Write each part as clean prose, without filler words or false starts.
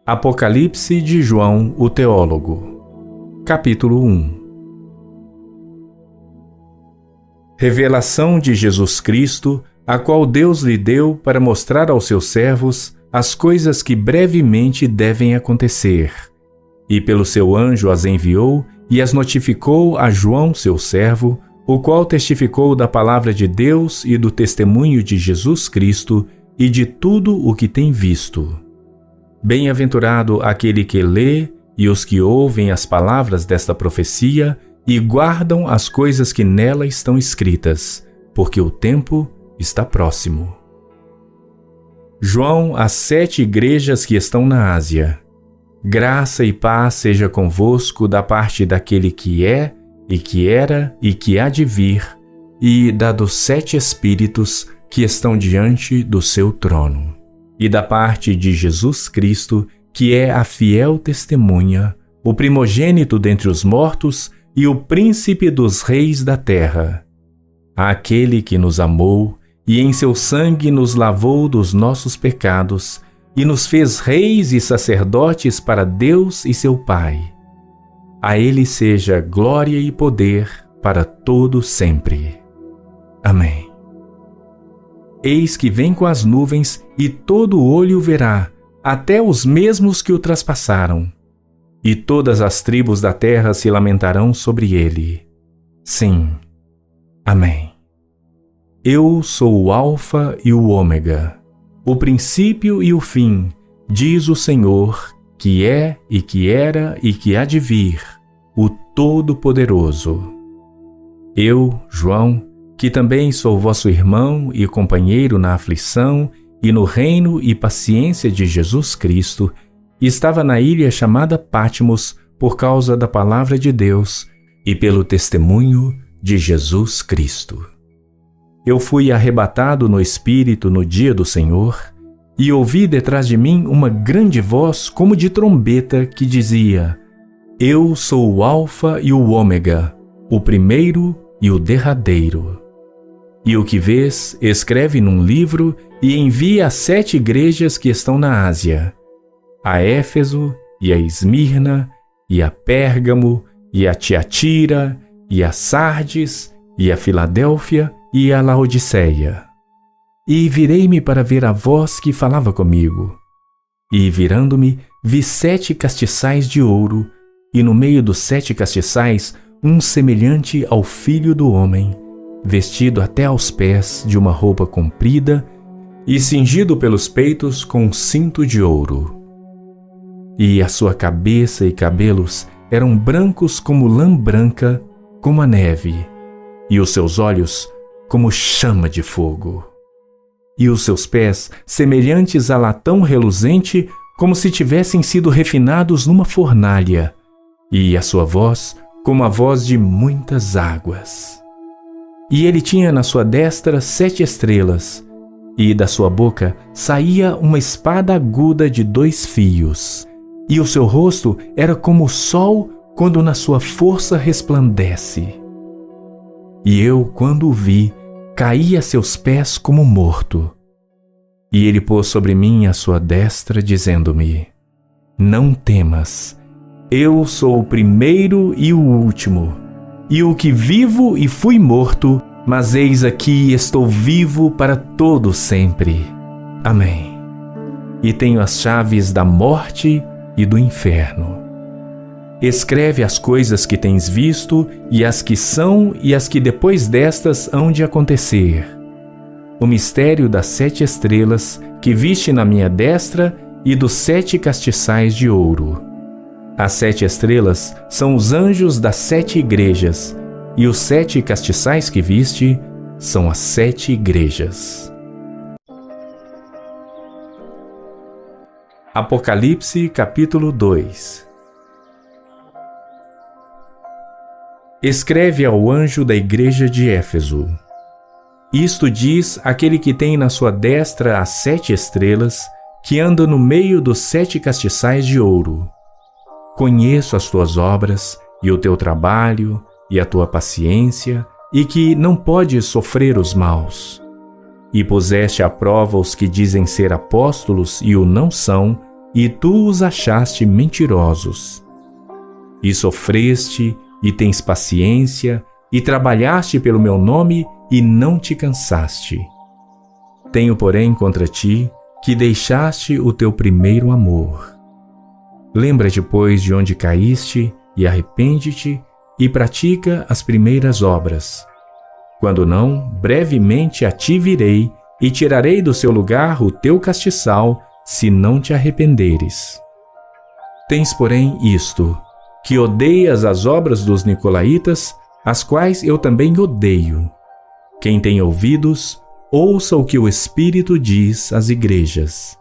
Apocalipse de João, o teólogo. Capítulo 1. Revelação de Jesus Cristo, a qual Deus lhe deu para mostrar aos seus servos as coisas que brevemente devem acontecer. E pelo seu anjo as enviou e as notificou a João, seu servo, o qual testificou da palavra de Deus e do testemunho de Jesus Cristo e de tudo o que tem visto. Bem-aventurado aquele que lê e os que ouvem as palavras desta profecia e guardam as coisas que nela estão escritas, porque o tempo está próximo. João, às 7 igrejas que estão na Ásia. Graça e paz seja convosco da parte daquele que é, e que era, e que há de vir, e da dos 7 Espíritos que estão diante do seu trono, e da parte de Jesus Cristo, que é a fiel testemunha, o primogênito dentre os mortos e o príncipe dos reis da terra. Àquele que nos amou e em seu sangue nos lavou dos nossos pecados e nos fez reis e sacerdotes para Deus e seu Pai. A ele seja glória e poder para todo sempre. Amém. Eis que vem com as nuvens, e todo olho o verá, até os mesmos que o traspassaram. E todas as tribos da terra se lamentarão sobre ele. Sim. Amém. Eu sou o Alfa e o Ômega, o princípio e o fim, diz o Senhor, que é e que era e que há de vir, o Todo-Poderoso. Eu, João, que também sou vosso irmão e companheiro na aflição e no reino e paciência de Jesus Cristo, estava na ilha chamada Patmos por causa da palavra de Deus e pelo testemunho de Jesus Cristo. Eu fui arrebatado no Espírito no dia do Senhor e ouvi detrás de mim uma grande voz como de trombeta que dizia: Eu sou o Alfa e o Ômega, o primeiro e o derradeiro. E o que vês, escreve num livro e envia às 7 igrejas que estão na Ásia, a Éfeso, e a Esmirna, e a Pérgamo, e a Tiatira, e a Sardes, e a Filadélfia, e a Laodiceia. E virei-me para ver a voz que falava comigo. E virando-me, vi 7 castiçais de ouro, e no meio dos 7 castiçais, um semelhante ao Filho do Homem, vestido até aos pés de uma roupa comprida e cingido pelos peitos com um cinto de ouro. E a sua cabeça e cabelos eram brancos como lã branca, como a neve, e os seus olhos como chama de fogo. E os seus pés semelhantes a latão reluzente, como se tivessem sido refinados numa fornalha, e a sua voz como a voz de muitas águas. E ele tinha na sua destra 7 estrelas, e da sua boca saía uma espada aguda de 2 fios, e o seu rosto era como o sol quando na sua força resplandece. E eu, quando o vi, caí a seus pés como morto. E ele pôs sobre mim a sua destra, dizendo-me: Não temas, eu sou o primeiro e o último, e o que vivo e fui morto, mas eis aqui estou vivo para todo sempre. Amém. E tenho as chaves da morte e do inferno. Escreve as coisas que tens visto, e as que são e as que depois destas hão de acontecer. O mistério das 7 estrelas que viste na minha destra e dos 7 castiçais de ouro. As 7 estrelas são os anjos das 7 igrejas, e os 7 castiçais que viste são as 7 igrejas. Apocalipse capítulo 2. Escreve ao anjo da igreja de Éfeso: Isto diz aquele que tem na sua destra as 7 estrelas, que anda no meio dos 7 castiçais de ouro. Conheço as tuas obras, e o teu trabalho, e a tua paciência, e que não podes sofrer os maus. E puseste à prova os que dizem ser apóstolos e o não são, e tu os achaste mentirosos. E sofreste, e tens paciência, e trabalhaste pelo meu nome, e não te cansaste. Tenho, porém, contra ti, que deixaste o teu primeiro amor. Lembra-te, pois, de onde caíste, e arrepende-te, e pratica as primeiras obras. Quando não, brevemente a ti virei, e tirarei do seu lugar o teu castiçal, se não te arrependeres. Tens, porém, isto, que odeias as obras dos nicolaítas, as quais eu também odeio. Quem tem ouvidos, ouça o que o Espírito diz às igrejas.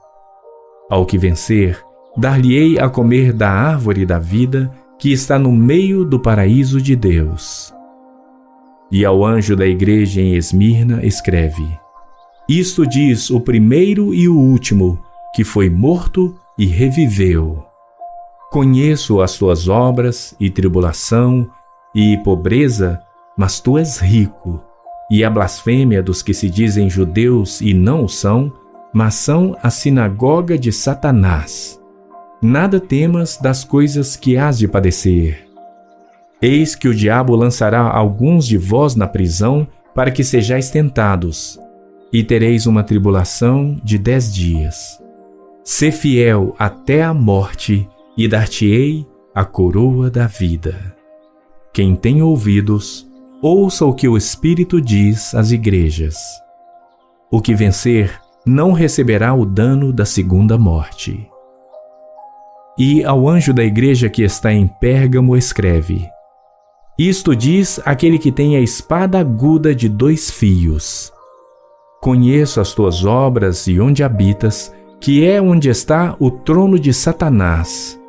Ao que vencer, dar-lhe-ei a comer da árvore da vida, que está no meio do paraíso de Deus. E ao anjo da igreja em Esmirna escreve: Isto diz o primeiro e o último, que foi morto e reviveu. Conheço as tuas obras, e tribulação, e pobreza, mas tu és rico, e a blasfêmia dos que se dizem judeus e não o são, mas são a sinagoga de Satanás. Nada temas das coisas que hás de padecer. Eis que o diabo lançará alguns de vós na prisão, para que sejais tentados, e tereis uma tribulação de 10 dias. Sê fiel até a morte, e dar-te-ei a coroa da vida. Quem tem ouvidos, ouça o que o Espírito diz às igrejas. O que vencer não receberá o dano da segunda morte. E ao anjo da igreja que está em Pérgamo escreve: Isto diz aquele que tem a espada aguda de 2 fios. Conheço as tuas obras e onde habitas, que é onde está o trono de Satanás.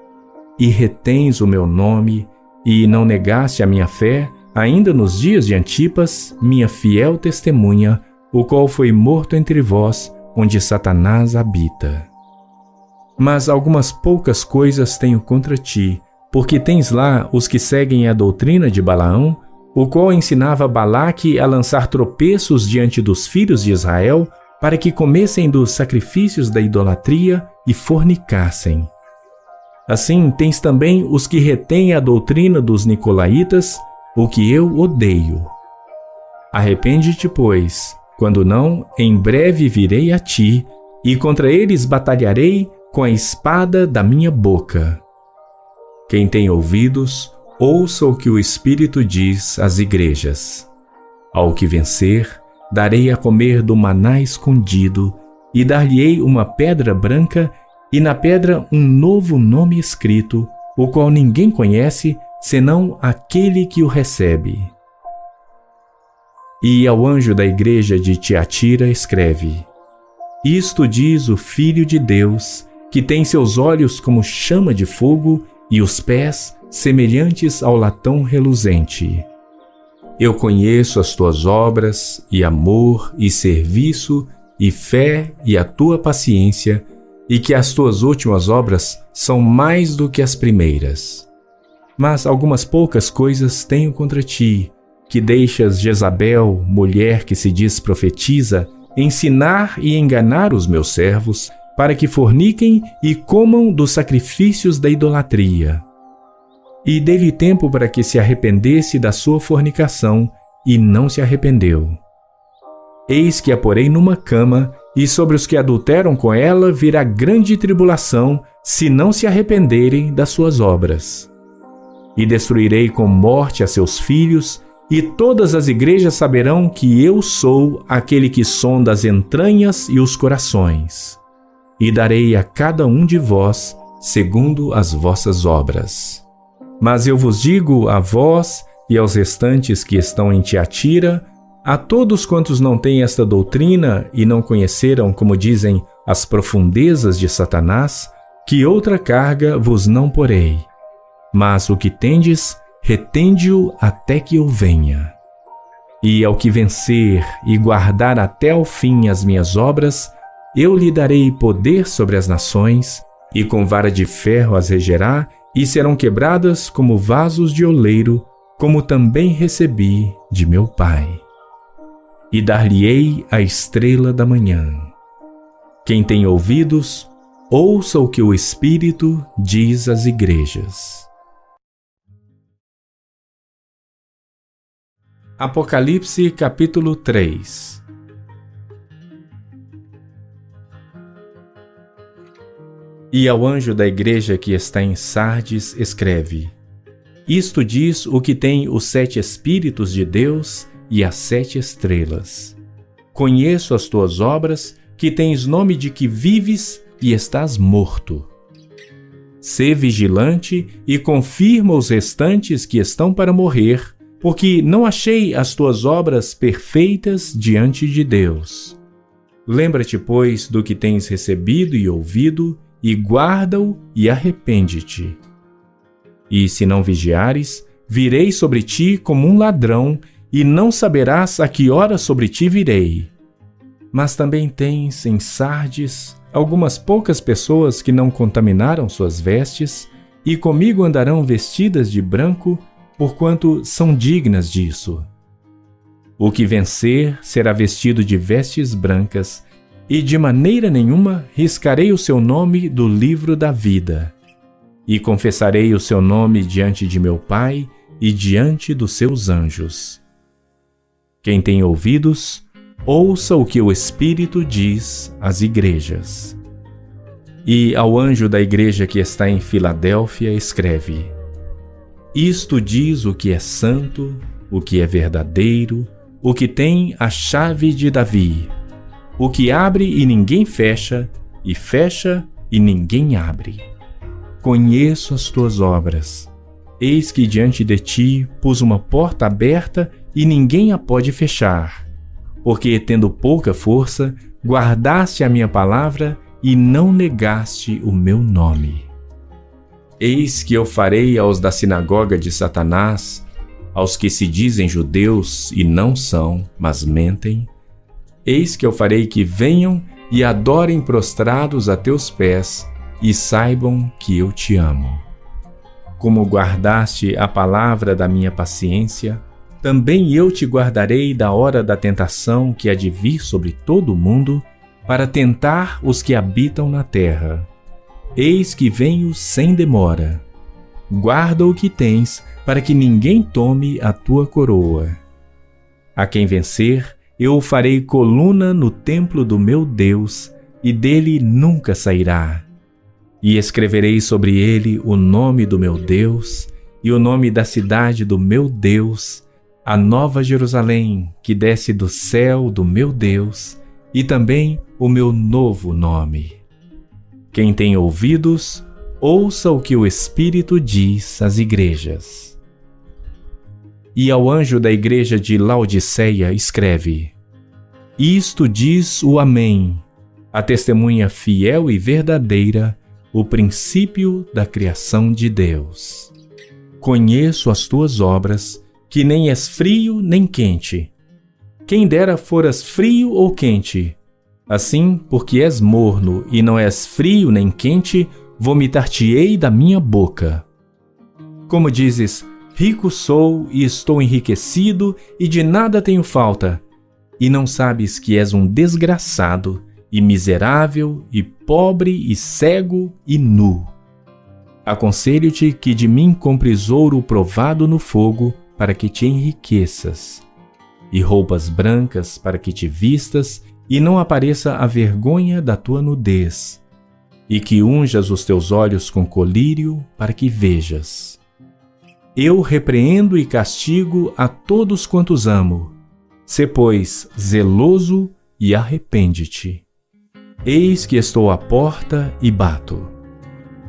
E retens o meu nome, e não negaste a minha fé, ainda nos dias de Antipas, minha fiel testemunha, o qual foi morto entre vós, onde Satanás habita. Mas algumas poucas coisas tenho contra ti, porque tens lá os que seguem a doutrina de Balaão, o qual ensinava Balaque a lançar tropeços diante dos filhos de Israel, para que comessem dos sacrifícios da idolatria e fornicassem. Assim tens também os que retêm a doutrina dos nicolaítas, o que eu odeio. Arrepende-te, pois, quando não, em breve virei a ti, e contra eles batalharei com a espada da minha boca. Quem tem ouvidos, ouça o que o Espírito diz às igrejas. Ao que vencer, darei a comer do maná escondido, e dar-lhe-ei uma pedra branca, e na pedra um novo nome escrito, o qual ninguém conhece, senão aquele que o recebe. E ao anjo da igreja de Tiatira escreve: Isto diz o Filho de Deus, que tem seus olhos como chama de fogo e os pés semelhantes ao latão reluzente. Eu conheço as tuas obras, e amor, e serviço, e fé, e a tua paciência, e que as tuas últimas obras são mais do que as primeiras. Mas algumas poucas coisas tenho contra ti, que deixas Jezabel, mulher que se diz profetiza, ensinar e enganar os meus servos, para que forniquem e comam dos sacrifícios da idolatria. E dei-lhe tempo para que se arrependesse da sua fornicação, e não se arrependeu. Eis que a porei numa cama, e sobre os que adulteram com ela virá grande tribulação, se não se arrependerem das suas obras. E destruirei com morte a seus filhos, e todas as igrejas saberão que eu sou aquele que sonda as entranhas e os corações. E darei a cada um de vós segundo as vossas obras. Mas eu vos digo a vós e aos restantes que estão em Tiatira, a todos quantos não têm esta doutrina e não conheceram, como dizem, as profundezas de Satanás, que outra carga vos não porei. Mas o que tendes, retende-o até que eu venha. E ao que vencer e guardar até ao fim as minhas obras, eu lhe darei poder sobre as nações, e com vara de ferro as regerá, e serão quebradas como vasos de oleiro, como também recebi de meu Pai. E dar-lhe-ei a estrela da manhã. Quem tem ouvidos, Ouça o que o Espírito diz às igrejas. Apocalipse capítulo 3. E ao anjo da igreja que está em Sardes escreve: Isto diz o que tem os 7 Espíritos de Deus e as 7 estrelas. Conheço as tuas obras, que tens nome de que vives e estás morto. Sê vigilante e confirma os restantes que estão para morrer, porque não achei as tuas obras perfeitas diante de Deus. Lembra-te, pois, do que tens recebido e ouvido, e guarda-o e arrepende-te. E se não vigiares, virei sobre ti como um ladrão, e não saberás a que hora sobre ti virei. Mas também tens em Sardes algumas poucas pessoas que não contaminaram suas vestes, e comigo andarão vestidas de branco, porquanto são dignas disso. O que vencer será vestido de vestes brancas, e de maneira nenhuma riscarei o seu nome do livro da vida. E confessarei o seu nome diante de meu Pai e diante dos seus anjos. Quem tem ouvidos, ouça o que o Espírito diz às igrejas. E ao anjo da igreja que está em Filadélfia escreve: Isto diz o que é santo, o que é verdadeiro, o que tem a chave de Davi, o que abre e ninguém fecha, e fecha e ninguém abre. Conheço as tuas obras. Eis que diante de ti pus uma porta aberta e ninguém a pode fechar. Porque, tendo pouca força, guardaste a minha palavra e não negaste o meu nome. Eis que eu farei aos da sinagoga de Satanás, aos que se dizem judeus e não são, mas mentem, eis que eu farei que venham e adorem prostrados a teus pés, e saibam que eu te amo. Como guardaste a palavra da minha paciência, também eu te guardarei da hora da tentação que há de vir sobre todo o mundo, para tentar os que habitam na terra. Eis que venho sem demora. Guarda o que tens, para que ninguém tome a tua coroa. A quem vencer, eu o farei coluna no templo do meu Deus, e dele nunca sairá. E escreverei sobre ele o nome do meu Deus, e o nome da cidade do meu Deus, a nova Jerusalém, que desce do céu do meu Deus, e também o meu novo nome. Quem tem ouvidos, ouça o que o Espírito diz às igrejas. E ao anjo da igreja de Laodiceia escreve: Isto diz o Amém, a testemunha fiel e verdadeira, o princípio da criação de Deus. Conheço as tuas obras, que nem és frio nem quente. Quem dera foras frio ou quente. Assim, porque és morno e não és frio nem quente, vomitar-te-ei da minha boca. Como dizes, rico sou e estou enriquecido e de nada tenho falta, e não sabes que és um desgraçado, e miserável, e pobre, e cego, e nu. Aconselho-te que de mim compres ouro provado no fogo, para que te enriqueças, e roupas brancas para que te vistas, e não apareça a vergonha da tua nudez, e que unjas os teus olhos com colírio, para que vejas. Eu repreendo e castigo a todos quantos amo. Sê, pois, zeloso e arrepende-te. Eis que estou à porta e bato.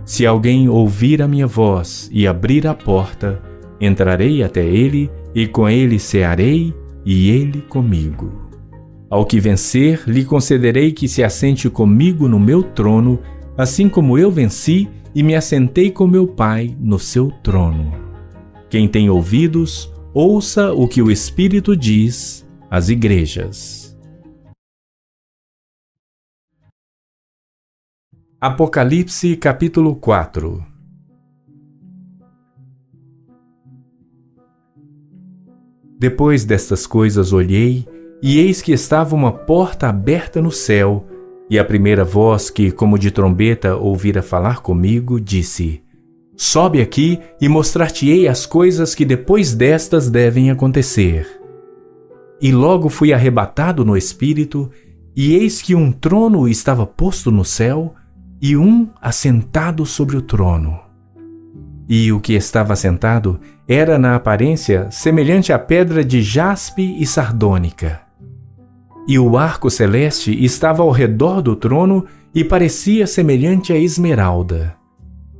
Se alguém ouvir a minha voz e abrir a porta, entrarei até ele, e com ele cearei, e ele comigo. Ao que vencer, lhe concederei que se assente comigo no meu trono, assim como eu venci e me assentei com meu Pai no seu trono. Quem tem ouvidos, ouça o que o Espírito diz às igrejas. Apocalipse capítulo 4. Depois destas coisas olhei, e eis que estava uma porta aberta no céu, E a primeira voz que, como de trombeta, ouvira falar comigo, disse: Sobe aqui e mostrar-te-ei as coisas que depois destas devem acontecer. E logo fui arrebatado no espírito, e eis que um trono estava posto no céu, e um assentado sobre o trono. E o que estava assentado era, na aparência, semelhante à pedra de jaspe e sardônica. E o arco celeste estava ao redor do trono e parecia semelhante a esmeralda.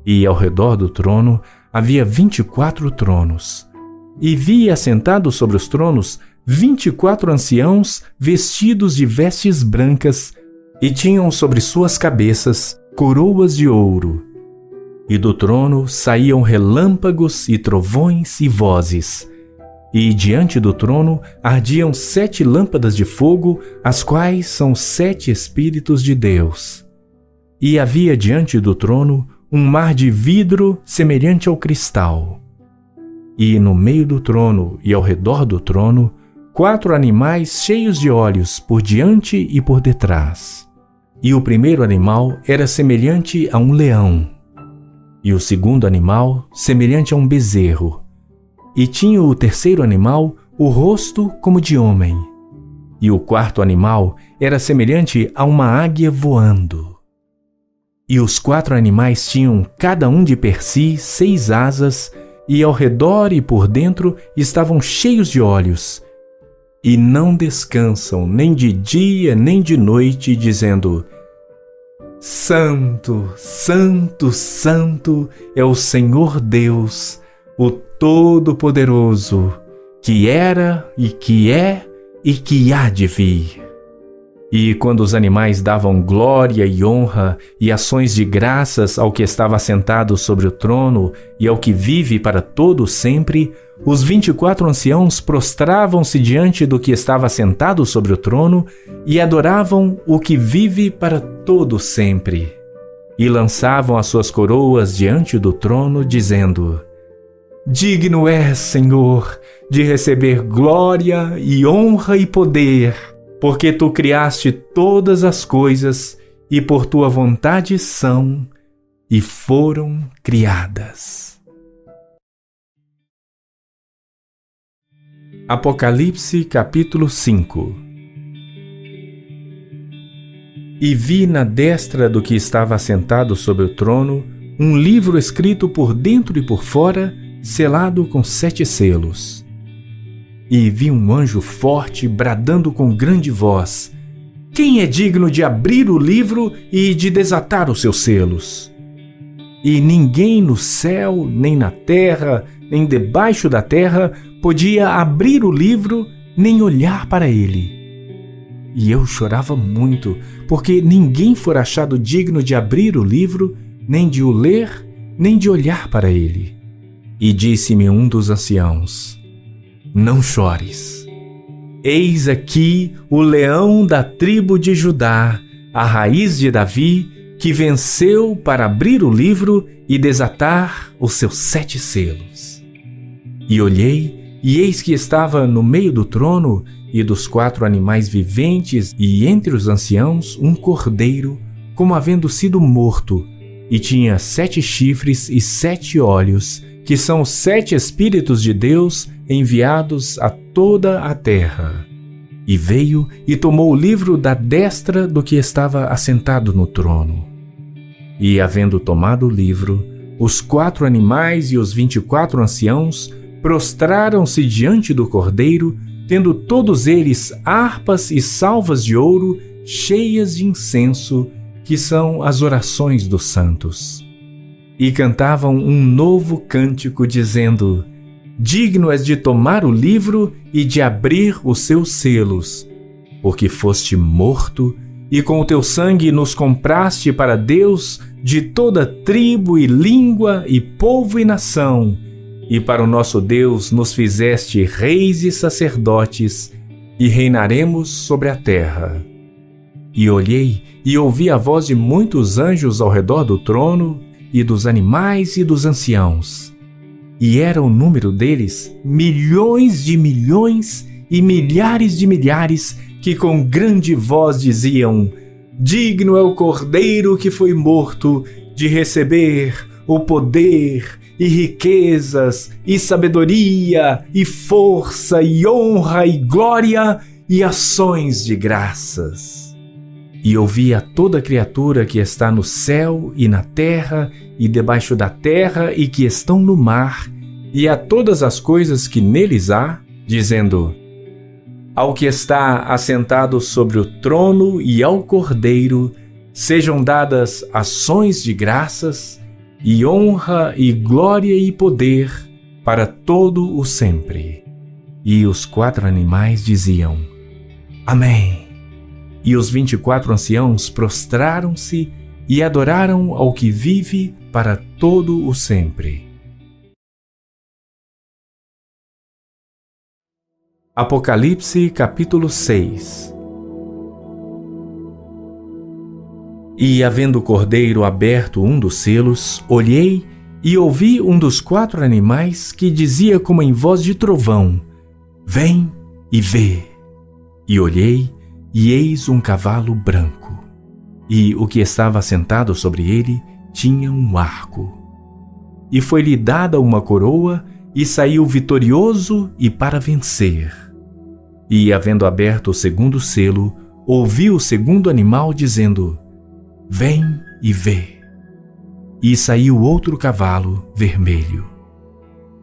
E ao redor do trono havia 24 tronos. E vi assentados sobre os tronos 24 anciãos vestidos de vestes brancas, e tinham sobre suas cabeças coroas de ouro. E do trono saíam relâmpagos e trovões e vozes. E diante do trono ardiam 7 lâmpadas de fogo, as quais são 7 Espíritos de Deus. E havia diante do trono um mar de vidro semelhante ao cristal. E no meio do trono e ao redor do trono, 4 animais cheios de olhos por diante e por detrás. E o primeiro animal era semelhante a um leão, e o segundo animal semelhante a um bezerro. E tinha o terceiro animal o rosto como de homem, e o quarto animal era semelhante a uma águia voando. E os 4 animais tinham cada um de per si 6 asas, e ao redor e por dentro estavam cheios de olhos, e não descansam nem de dia nem de noite, dizendo: Santo, Santo, Santo é o Senhor Deus, o Todo-Poderoso, que era e que é e que há de vir. E quando os animais davam glória e honra e ações de graças ao que estava sentado sobre o trono e ao que vive para todo sempre, os 24 anciãos prostravam-se diante do que estava sentado sobre o trono e adoravam o que vive para todo sempre. E lançavam as suas coroas diante do trono, dizendo: Digno és, Senhor, de receber glória e honra e poder, porque tu criaste todas as coisas e por tua vontade são e foram criadas. Apocalipse capítulo 5. E vi na destra do que estava assentado sobre o trono um livro escrito por dentro e por fora, selado com 7 selos. E vi um anjo forte bradando com grande voz: Quem é digno de abrir o livro e de desatar os seus selos? E ninguém no céu, nem na terra, nem debaixo da terra podia abrir o livro, nem olhar para ele. E eu chorava muito, porque ninguém fora achado digno de abrir o livro, nem de o ler, nem de olhar para ele. E disse-me um dos anciãos: Não chores. Eis aqui o leão da tribo de Judá, a raiz de Davi, que venceu para abrir o livro e desatar os seus 7 selos. E olhei, e eis que estava no meio do trono e dos 4 animais viventes e entre os anciãos um cordeiro, como havendo sido morto, e tinha 7 chifres e 7 olhos, que são os 7 Espíritos de Deus enviados a toda a terra. E veio e tomou o livro da destra do que estava assentado no trono. E, havendo tomado o livro, os 4 animais e os 24 anciãos prostraram-se diante do cordeiro, tendo todos eles harpas e salvas de ouro cheias de incenso, que são as orações dos santos. E cantavam um novo cântico, dizendo: Digno és de tomar o livro e de abrir os seus selos, porque foste morto, e com o teu sangue nos compraste para Deus de toda tribo e língua e povo e nação, e para o nosso Deus nos fizeste reis e sacerdotes, e reinaremos sobre a terra. E olhei e ouvi a voz de muitos anjos ao redor do trono, e dos animais e dos anciãos. E era o número deles milhões de milhões e milhares de milhares, que com grande voz diziam: Digno é o Cordeiro que foi morto de receber o poder e riquezas e sabedoria e força e honra e glória e ações de graças. E ouvi a toda criatura que está no céu e na terra e debaixo da terra e que estão no mar, e a todas as coisas que neles há, dizendo: ao que está assentado sobre o trono e ao Cordeiro sejam dadas ações de graças e honra e glória e poder para todo o sempre. E os 4 animais diziam: Amém. E os 24 anciãos prostraram-se e adoraram ao que vive para todo o sempre. Apocalipse capítulo 6. E, havendo o Cordeiro aberto um dos selos, olhei e ouvi um dos 4 animais que dizia como em voz de trovão: Vem e vê. E olhei, e eis um cavalo branco, e o que estava sentado sobre ele tinha um arco. E foi-lhe dada uma coroa, e saiu vitorioso e para vencer. E, havendo aberto o segundo selo, ouvi o segundo animal dizendo: Vem e vê. E saiu outro cavalo vermelho.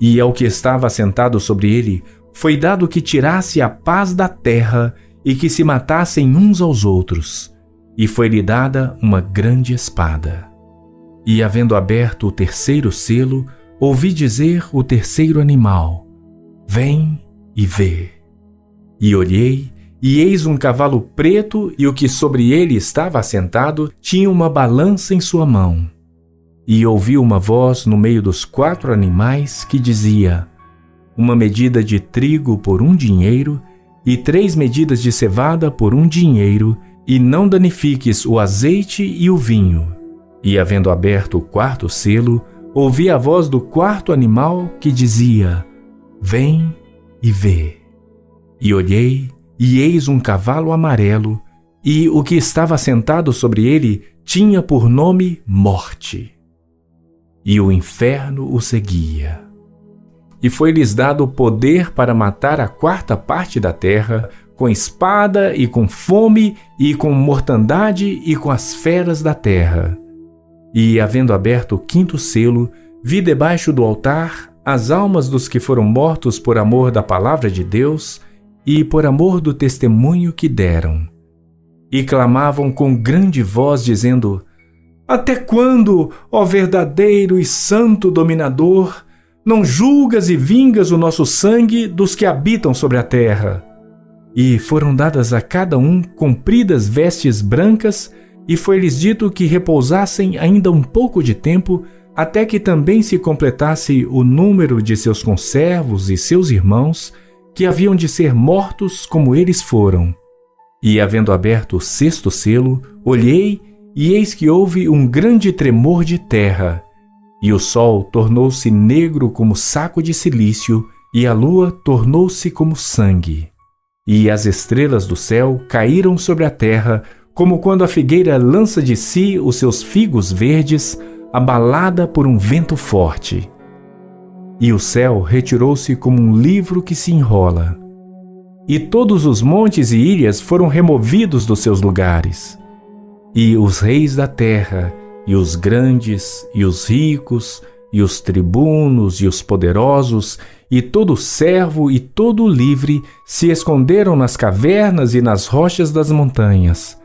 E ao que estava sentado sobre ele foi dado que tirasse a paz da terra e que se matassem uns aos outros. E foi-lhe dada uma grande espada. E, havendo aberto o terceiro selo, ouvi dizer o terceiro animal: Vem e vê. E olhei, e eis um cavalo preto, e o que sobre ele estava assentado tinha uma balança em sua mão. E ouvi uma voz no meio dos 4 animais que dizia: uma medida de trigo por 1 dinheiro, e 3 medidas de cevada por 1 dinheiro, e não danifiques o azeite e o vinho. E, havendo aberto o 4º selo, ouvi a voz do 4º animal que dizia: Vem e vê. E olhei, e eis um cavalo amarelo, e o que estava sentado sobre ele tinha por nome Morte. E o inferno o seguia. E foi-lhes dado poder para matar a 4ª parte da terra, com espada e com fome e com mortandade e com as feras da terra. E, havendo aberto o 5º selo, vi debaixo do altar as almas dos que foram mortos por amor da palavra de Deus e por amor do testemunho que deram. E clamavam com grande voz, dizendo: Até quando, ó verdadeiro e santo dominador, não julgas e vingas o nosso sangue dos que habitam sobre a terra? E foram dadas a cada um compridas vestes brancas, e foi-lhes dito que repousassem ainda um pouco de tempo, até que também se completasse o número de seus conservos e seus irmãos, que haviam de ser mortos como eles foram. E, havendo aberto o 6º selo, olhei, e eis que houve um grande tremor de terra, e o sol tornou-se negro como saco de cilício, e a lua tornou-se como sangue. E as estrelas do céu caíram sobre a terra, como quando a figueira lança de si os seus figos verdes, abalada por um vento forte. E o céu retirou-se como um livro que se enrola. E todos os montes e ilhas foram removidos dos seus lugares. E os reis da terra, e os grandes, e os ricos, e os tribunos, e os poderosos, e todo servo e todo livre se esconderam nas cavernas e nas rochas das montanhas,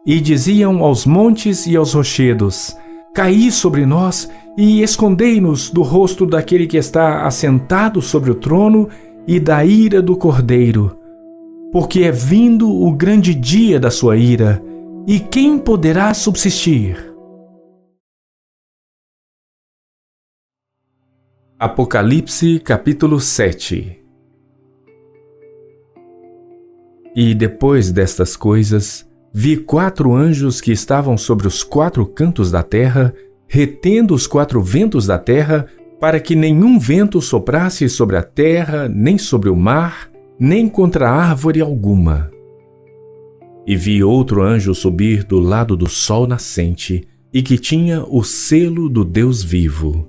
e diziam aos montes e aos rochedos: Caí sobre nós e escondei-nos do rosto daquele que está assentado sobre o trono e da ira do Cordeiro, porque é vindo o grande dia da sua ira, e quem poderá subsistir? Apocalipse capítulo 7. E depois destas coisas, vi 4 anjos que estavam sobre os 4 cantos da terra, retendo os 4 ventos da terra, para que nenhum vento soprasse sobre a terra, nem sobre o mar, nem contra árvore alguma. E vi outro anjo subir do lado do sol nascente, e que tinha o selo do Deus vivo.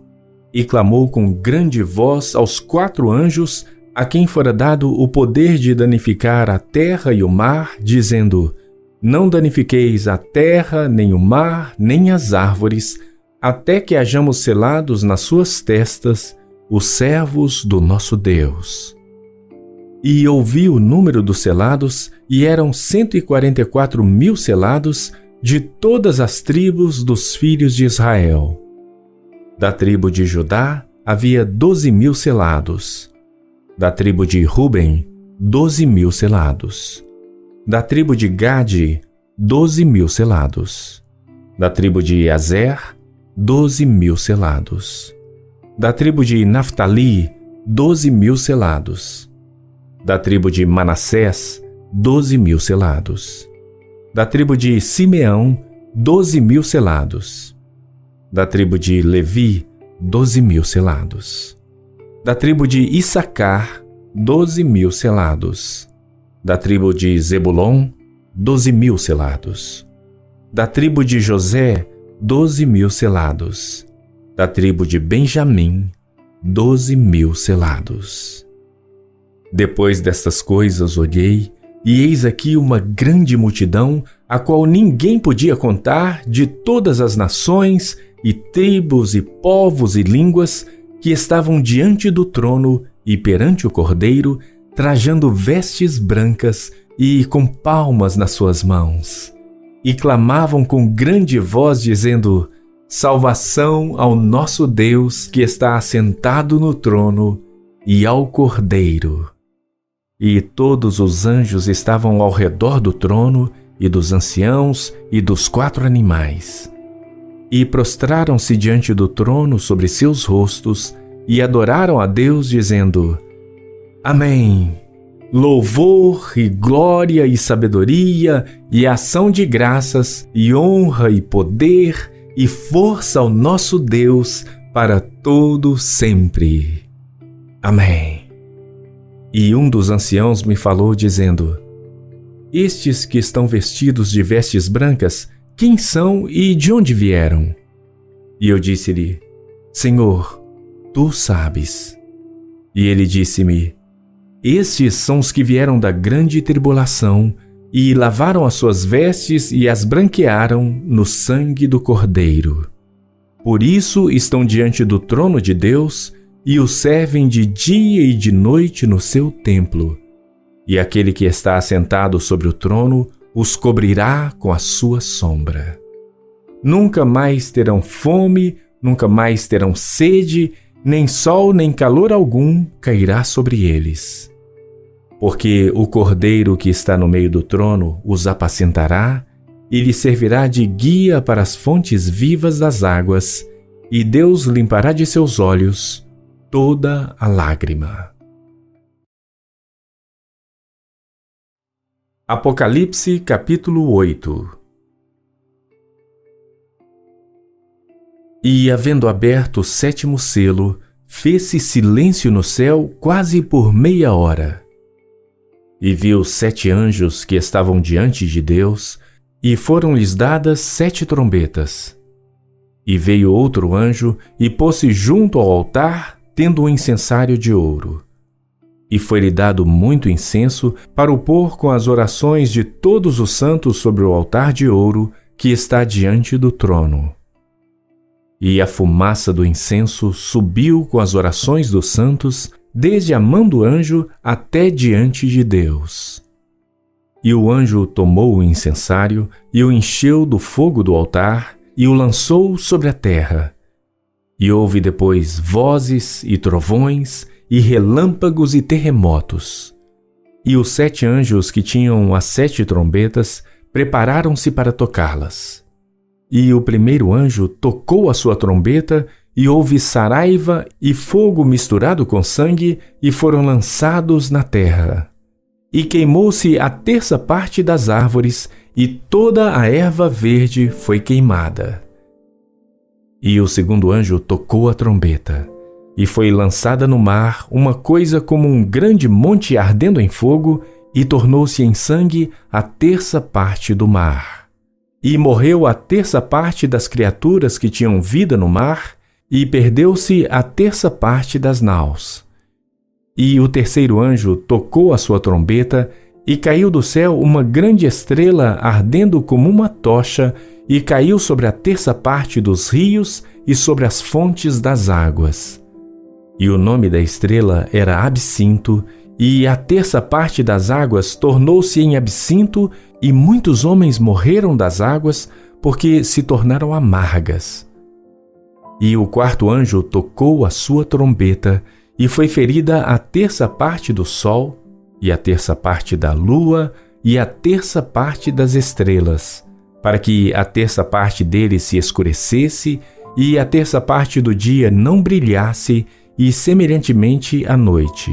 E clamou com grande voz aos 4 anjos, a quem fora dado o poder de danificar a terra e o mar, dizendo: Não danifiqueis a terra, nem o mar, nem as árvores, até que hajamos selados nas suas testas os servos do nosso Deus. E ouvi o número dos selados, e eram 144.000 selados de todas as tribos dos filhos de Israel. Da tribo de Judá havia 12.000 selados. Da tribo de Ruben, 12.000 selados. Da tribo de Gade, 12.000 selados. Da tribo de Azer, 12.000 selados. Da tribo de Naftali, 12.000 selados. Da tribo de Manassés, 12.000 selados. Da tribo de Simeão, 12.000 selados. Da tribo de Levi, 12.000 selados. Da tribo de Issacar, 12.000 selados. Da tribo de Zebulon, 12.000 selados. Da tribo de José, 12.000 selados. Da tribo de Benjamim, 12.000 selados. Depois destas coisas olhei, e eis aqui uma grande multidão, a qual ninguém podia contar, de todas as nações, e tribos, e povos, e línguas, que estavam diante do trono e perante o Cordeiro, trajando vestes brancas e com palmas nas suas mãos. E clamavam com grande voz, dizendo: Salvação ao nosso Deus, que está assentado no trono, e ao Cordeiro. E todos os anjos estavam ao redor do trono, e dos anciãos, e dos 4 animais. E prostraram-se diante do trono sobre seus rostos, e adoraram a Deus, dizendo: Amém. Louvor, e glória, e sabedoria, e ação de graças, e honra, e poder, e força ao nosso Deus, para todo sempre. Amém. E um dos anciãos me falou, dizendo: Estes que estão vestidos de vestes brancas, quem são e de onde vieram? E eu disse-lhe: Senhor, tu sabes. E ele disse-me: Estes são os que vieram da grande tribulação, e lavaram as suas vestes e as branquearam no sangue do Cordeiro. Por isso estão diante do trono de Deus, e o servem de dia e de noite no seu templo. E aquele que está assentado sobre o trono os cobrirá com a sua sombra. Nunca mais terão fome, nunca mais terão sede, nem sol nem calor algum cairá sobre eles. Porque o Cordeiro que está no meio do trono os apacentará, e lhes servirá de guia para as fontes vivas das águas, e Deus limpará de seus olhos toda a lágrima. Apocalipse capítulo 8. E, havendo aberto o 7º selo, fez-se silêncio no céu quase por meia hora. E vi os 7 anjos que estavam diante de Deus, e foram-lhes dadas 7 trombetas. E veio outro anjo e pôs-se junto ao altar, tendo um incensário de ouro. E foi-lhe dado muito incenso para o pôr com as orações de todos os santos sobre o altar de ouro que está diante do trono. E a fumaça do incenso subiu com as orações dos santos, desde a mão do anjo até diante de Deus. E o anjo tomou o incensário e o encheu do fogo do altar e o lançou sobre a terra. E houve depois vozes e trovões e relâmpagos e terremotos. E os 7 anjos que tinham as 7 trombetas prepararam-se para tocá-las. E o primeiro anjo tocou a sua trombeta, e houve saraiva e fogo misturado com sangue, e foram lançados na terra. E queimou-se a 1/3 parte das árvores, e toda a erva verde foi queimada. E o segundo anjo tocou a trombeta, e foi lançada no mar uma coisa como um grande monte ardendo em fogo, e tornou-se em sangue a terça parte do mar. E morreu a terça parte das criaturas que tinham vida no mar, e perdeu-se a terça parte das naus. E o terceiro anjo tocou a sua trombeta, e caiu do céu uma grande estrela ardendo como uma tocha, e caiu sobre a terça parte dos rios e sobre as fontes das águas. E o nome da estrela era Absinto, e a terça parte das águas tornou-se em absinto, e muitos homens morreram das águas, porque se tornaram amargas. E o quarto anjo tocou a sua trombeta, e foi ferida a terça parte do sol, e a terça parte da lua, e a terça parte das estrelas, para que a terça parte deles se escurecesse, e a terça parte do dia não brilhasse, e semelhantemente à noite.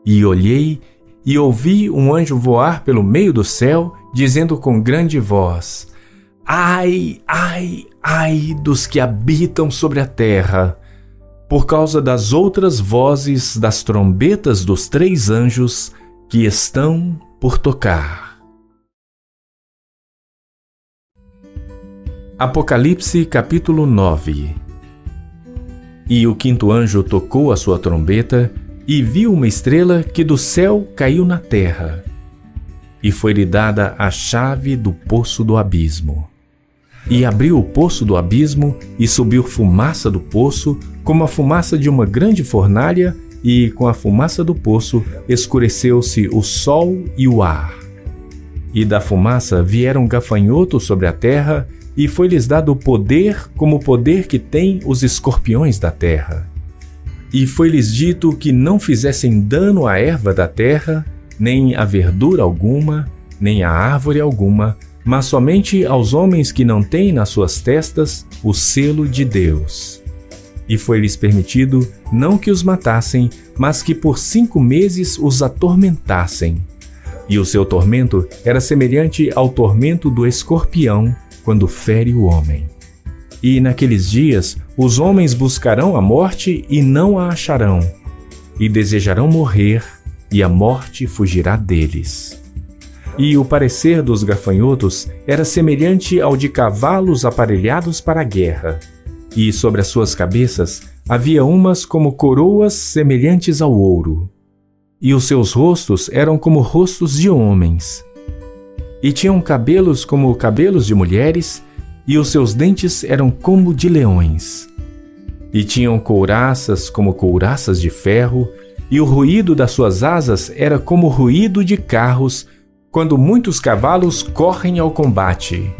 E olhei, e ouvi um anjo voar pelo meio do céu, dizendo com grande voz: Ai, ai, ai dos que habitam sobre a terra, por causa das outras vozes das trombetas dos 3 anjos que estão por tocar. Apocalipse capítulo 9. E o quinto anjo tocou a sua trombeta, e viu uma estrela que do céu caiu na terra, e foi-lhe dada a chave do poço do abismo. E abriu o poço do abismo, e subiu fumaça do poço, como a fumaça de uma grande fornalha, e com a fumaça do poço escureceu-se o sol e o ar. E da fumaça vieram gafanhotos sobre a terra, e foi-lhes dado poder como o poder que têm os escorpiões da terra. E foi-lhes dito que não fizessem dano à erva da terra, nem a verdura alguma, nem a árvore alguma, mas somente aos homens que não têm nas suas testas o selo de Deus. E foi-lhes permitido não que os matassem, mas que por 5 meses os atormentassem. E o seu tormento era semelhante ao tormento do escorpião quando fere o homem. E naqueles dias os homens buscarão a morte e não a acharão, e desejarão morrer, e a morte fugirá deles. E o parecer dos gafanhotos era semelhante ao de cavalos aparelhados para a guerra, e sobre as suas cabeças havia umas como coroas semelhantes ao ouro, e os seus rostos eram como rostos de homens, e tinham cabelos como cabelos de mulheres, e os seus dentes eram como de leões. E tinham couraças como couraças de ferro, e o ruído das suas asas era como o ruído de carros, quando muitos cavalos correm ao combate.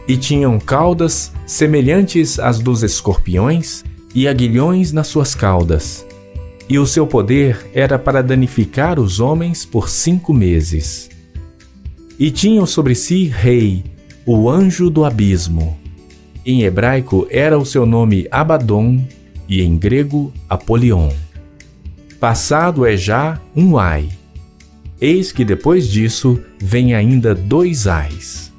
E tinham caudas semelhantes às dos escorpiões, e aguilhões nas suas caudas. E o seu poder era para danificar os homens por 5 meses. E tinham sobre si rei, o anjo do abismo. Em hebraico era o seu nome Abaddon, e em grego Apolion. Passado é já um ai. Eis que depois disso vem ainda 2 ais.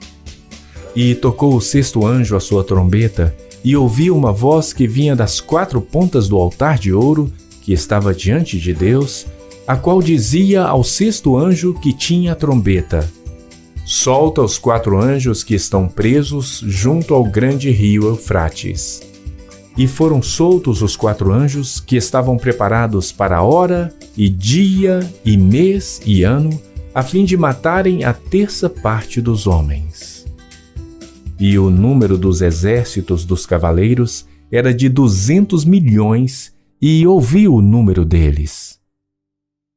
E tocou o 6º anjo a sua trombeta, e ouvi uma voz que vinha das 4 pontas do altar de ouro que estava diante de Deus, a qual dizia ao 6º anjo que tinha a trombeta: Solta os 4 anjos que estão presos junto ao grande rio Eufrates. E foram soltos os 4 anjos que estavam preparados para hora, e dia, e mês, e ano, a fim de matarem a terça parte dos homens. E o número dos exércitos dos cavaleiros era de 200 milhões, e ouvi o número deles.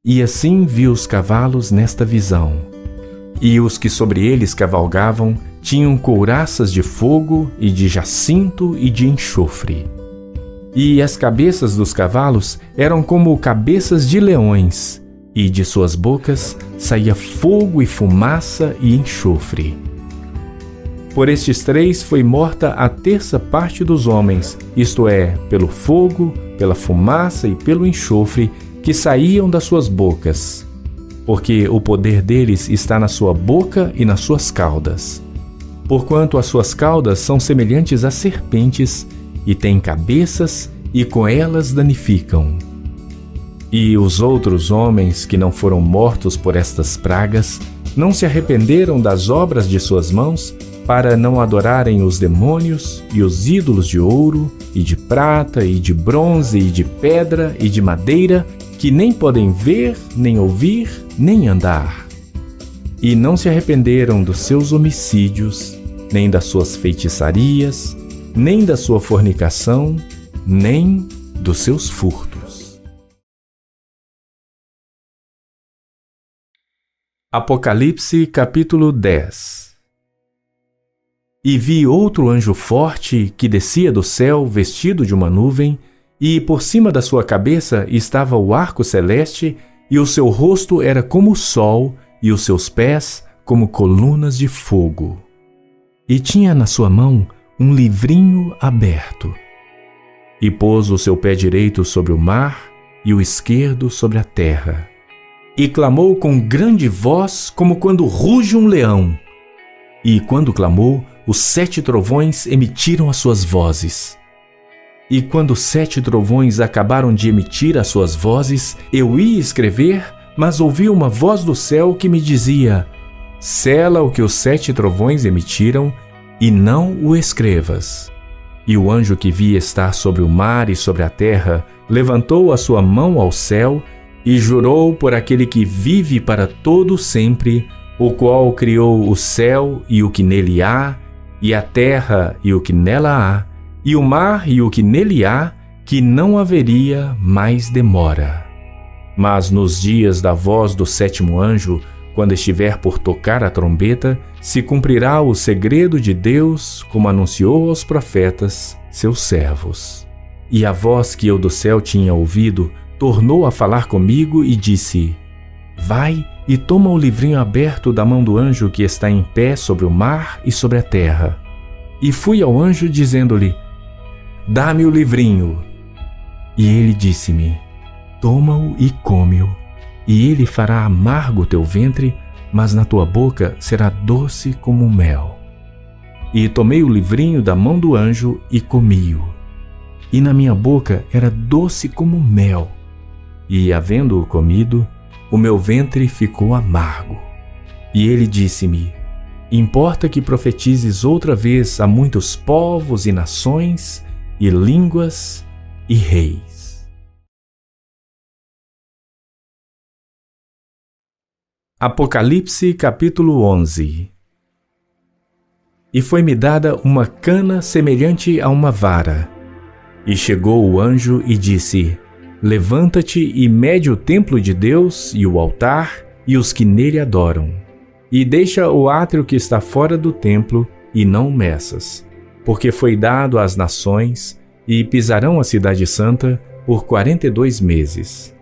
E assim vi os cavalos nesta visão. E os que sobre eles cavalgavam tinham couraças de fogo e de jacinto e de enxofre. E as cabeças dos cavalos eram como cabeças de leões, e de suas bocas saía fogo e fumaça e enxofre. Por estes 3 foi morta a terça parte dos homens, isto é, pelo fogo, pela fumaça e pelo enxofre que saíam das suas bocas. Porque o poder deles está na sua boca e nas suas caudas. Porquanto as suas caudas são semelhantes a serpentes, e têm cabeças, e com elas danificam. E os outros homens que não foram mortos por estas pragas não se arrependeram das obras de suas mãos, para não adorarem os demônios e os ídolos de ouro, e de prata, e de bronze, e de pedra, e de madeira, que nem podem ver, nem ouvir, nem andar. E não se arrependeram dos seus homicídios, nem das suas feitiçarias, nem da sua fornicação, nem dos seus furtos. Apocalipse capítulo 10. E vi outro anjo forte que descia do céu vestido de uma nuvem, e por cima da sua cabeça estava o arco celeste, e o seu rosto era como o sol, e os seus pés como colunas de fogo. E tinha na sua mão um livrinho aberto. E pôs o seu pé direito sobre o mar, e o esquerdo sobre a terra. E clamou com grande voz, como quando ruge um leão. E quando clamou, os 7 trovões emitiram as suas vozes. E quando os 7 trovões acabaram de emitir as suas vozes, eu ia escrever, mas ouvi uma voz do céu que me dizia: sela o que os 7 trovões emitiram, e não o escrevas. E o anjo que vi estar sobre o mar e sobre a terra levantou a sua mão ao céu e jurou por aquele que vive para todo sempre, o qual criou o céu e o que nele há, e a terra e o que nela há, e o mar e o que nele há, que não haveria mais demora. Mas nos dias da voz do 7º anjo, quando estiver por tocar a trombeta, se cumprirá o segredo de Deus, como anunciou aos profetas, seus servos. E a voz que eu do céu tinha ouvido tornou a falar comigo e disse: vai e toma o livrinho aberto da mão do anjo que está em pé sobre o mar e sobre a terra. E fui ao anjo dizendo-lhe: dá-me o livrinho. E ele disse-me: toma-o e come-o, e ele fará amargo o teu ventre, mas na tua boca será doce como mel. E tomei o livrinho da mão do anjo e comi-o. E na minha boca era doce como mel. E, havendo-o comido, o meu ventre ficou amargo. E ele disse-me: importa que profetizes outra vez a muitos povos e nações, e línguas e reis. Apocalipse capítulo 11. E foi-me dada uma cana semelhante a uma vara. E chegou o anjo e disse: levanta-te e mede o templo de Deus e o altar e os que nele adoram. E deixa o átrio que está fora do templo e não o meças, porque foi dado às nações, e pisarão a cidade santa por 42 meses.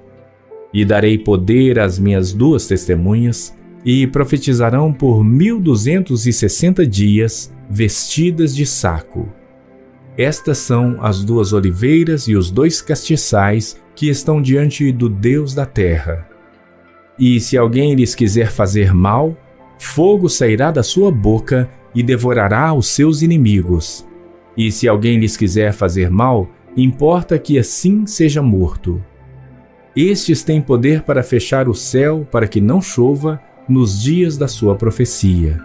E darei poder às minhas 2 testemunhas, e profetizarão por 1260 dias, vestidas de saco. Estas são as 2 oliveiras e os 2 castiçais que estão diante do Deus da terra. E se alguém lhes quiser fazer mal, fogo sairá da sua boca e devorará os seus inimigos. E se alguém lhes quiser fazer mal, importa que assim seja morto. Estes têm poder para fechar o céu para que não chova nos dias da sua profecia.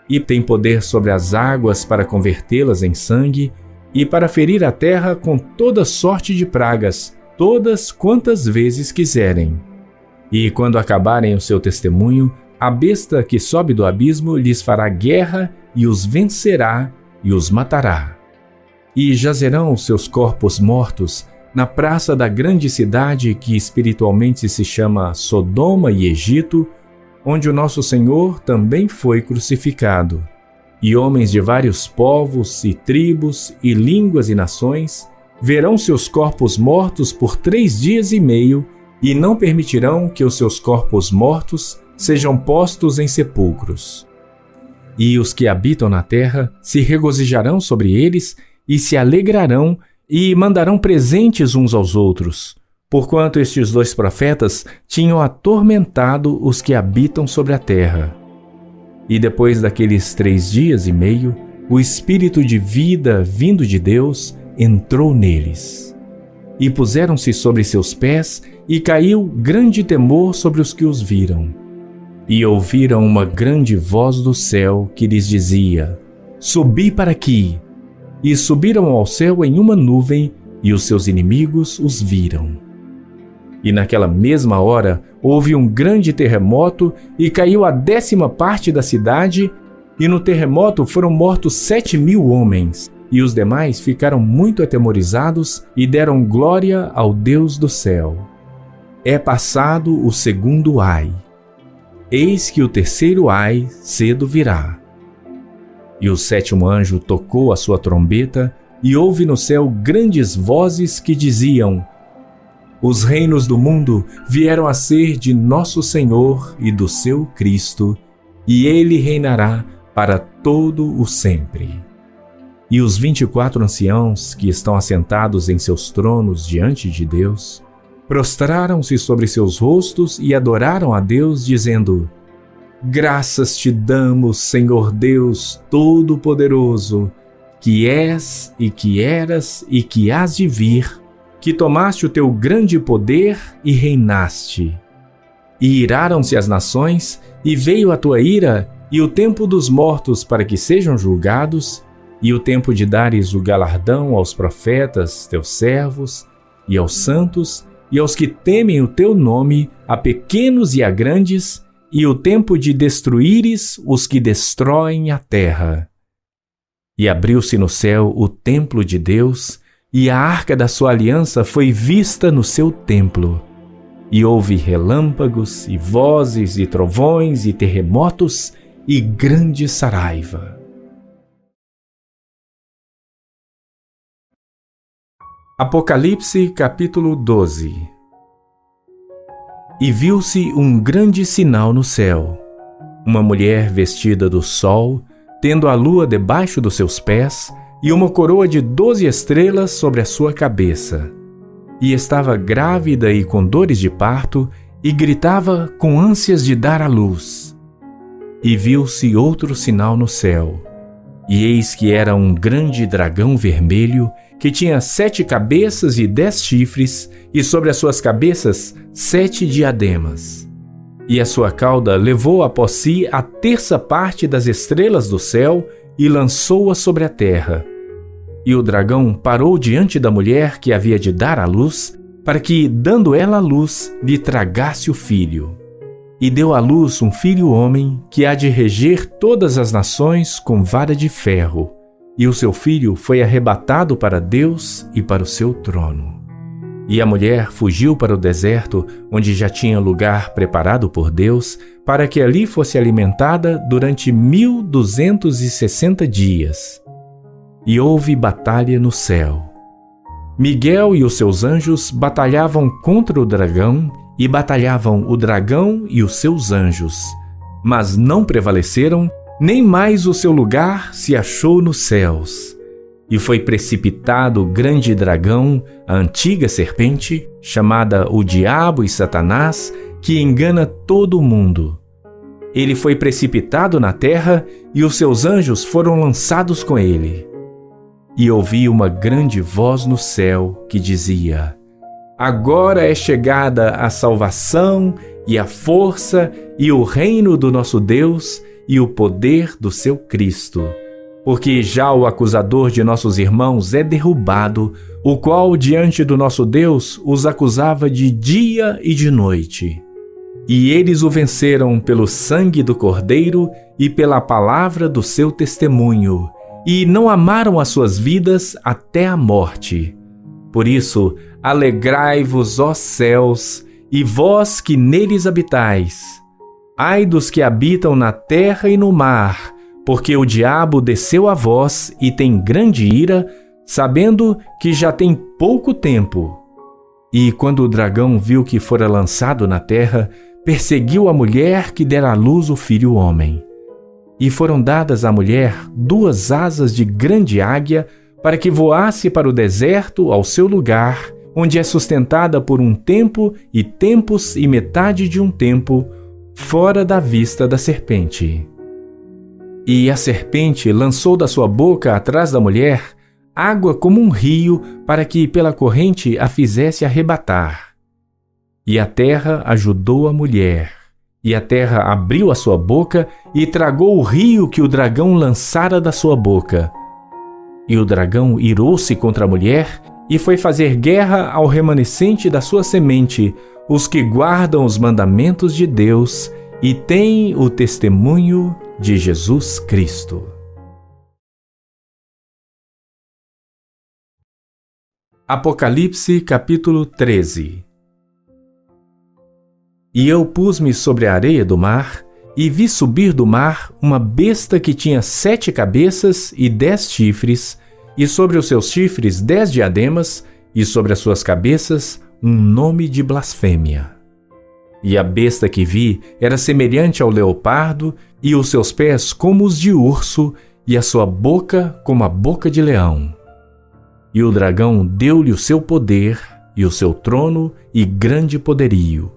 E têm poder sobre as águas para convertê-las em sangue, e para ferir a terra com toda sorte de pragas, todas quantas vezes quiserem. E quando acabarem o seu testemunho, a besta que sobe do abismo lhes fará guerra e os vencerá e os matará. E jazerão os seus corpos mortos na praça da grande cidade que espiritualmente se chama Sodoma e Egito, onde o nosso Senhor também foi crucificado. E homens de vários povos e tribos e línguas e nações verão seus corpos mortos por 3 dias e meio, e não permitirão que os seus corpos mortos sejam postos em sepulcros. E os que habitam na terra se regozijarão sobre eles e se alegrarão e mandarão presentes uns aos outros, porquanto estes 2 profetas tinham atormentado os que habitam sobre a terra. E depois daqueles 3 dias e meio, o espírito de vida vindo de Deus entrou neles. e puseram-se sobre seus pés, e caiu grande temor sobre os que os viram. E ouviram uma grande voz do céu que lhes dizia: Subi para aqui. E subiram ao céu em uma nuvem, e os seus inimigos os viram. E naquela mesma hora houve um grande terremoto, e caiu a 10ª parte da cidade, e no terremoto foram mortos 7.000 homens, e os demais ficaram muito atemorizados e deram glória ao Deus do céu. É passado o 2º ai. Eis que o 3º ai cedo virá. E o 7º anjo tocou a sua trombeta, e houve no céu grandes vozes que diziam: Os reinos do mundo vieram a ser de nosso Senhor e do seu Cristo, e ele reinará para todo o sempre. E os 24 anciãos que estão assentados em seus tronos diante de Deus, prostraram-se sobre seus rostos e adoraram a Deus, dizendo: Graças te damos, Senhor Deus Todo-Poderoso, que és e que eras e que hás de vir, que tomaste o teu grande poder e reinaste. E iraram-se as nações, e veio a tua ira, e o tempo dos mortos para que sejam julgados, e o tempo de dares o galardão aos profetas, teus servos, e aos santos, e aos que temem o teu nome, a pequenos e a grandes, e o tempo de destruíres os que destroem a terra. E abriu-se no céu o templo de Deus, e a arca da sua aliança foi vista no seu templo. E houve relâmpagos, e vozes, e trovões, e terremotos, e grande saraiva. Apocalipse capítulo 12. E viu-se um grande sinal no céu, uma mulher vestida do sol, tendo a lua debaixo dos seus pés, e uma coroa de 12 estrelas sobre a sua cabeça. E estava grávida e com dores de parto, e gritava com ânsias de dar à luz. E viu-se outro sinal no céu, e eis que era um grande dragão vermelho, que tinha 7 cabeças e 10 chifres, e sobre as suas cabeças 7 diademas. E a sua cauda levou após si a 1/3 parte das estrelas do céu, e lançou-a sobre a terra. E o dragão parou diante da mulher que havia de dar à luz, para que, dando ela à luz, lhe tragasse o filho. E deu à luz um filho homem, que há de reger todas as nações com vara de ferro. E o seu filho foi arrebatado para Deus e para o seu trono. E a mulher fugiu para o deserto, onde já tinha lugar preparado por Deus, para que ali fosse alimentada durante 1260 dias. E houve batalha no céu. Miguel e os seus anjos batalhavam contra o dragão, e batalhavam o dragão e os seus anjos, mas não prevaleceram, nem mais o seu lugar se achou nos céus. E foi precipitado o grande dragão, a antiga serpente, chamada o Diabo e Satanás, que engana todo o mundo. Ele foi precipitado na terra, e os seus anjos foram lançados com ele. E ouvi uma grande voz no céu que dizia: Agora é chegada a salvação e a força e o reino do nosso Deus e o poder do seu Cristo. Porque já o acusador de nossos irmãos é derrubado, o qual diante do nosso Deus os acusava de dia e de noite. E eles o venceram pelo sangue do Cordeiro e pela palavra do seu testemunho, e não amaram as suas vidas até a morte. Por isso, alegrai-vos, ó céus, e vós que neles habitais. Ai dos que habitam na terra e no mar, porque o diabo desceu a vós e tem grande ira, sabendo que já tem pouco tempo. E quando o dragão viu que fora lançado na terra, perseguiu a mulher que dera à luz o filho homem. E foram dadas à mulher 2 asas de grande águia, para que voasse para o deserto ao seu lugar, onde é sustentada por um tempo e tempos e metade de um tempo, fora da vista da serpente. E a serpente lançou da sua boca atrás da mulher água como um rio, para que pela corrente a fizesse arrebatar. E a terra ajudou a mulher, e a terra abriu a sua boca e tragou o rio que o dragão lançara da sua boca. E o dragão irou-se contra a mulher e foi fazer guerra ao remanescente da sua semente, os que guardam os mandamentos de Deus e têm o testemunho de Jesus Cristo. Apocalipse capítulo 13. E eu pus-me sobre a areia do mar, e vi subir do mar uma besta que tinha 7 cabeças e 10 chifres, e sobre os seus chifres 10 diademas, e sobre as suas cabeças um nome de blasfêmia. E a besta que vi era semelhante ao leopardo, e os seus pés como os de urso, e a sua boca como a boca de leão. E o dragão deu-lhe o seu poder, e o seu trono, e grande poderio.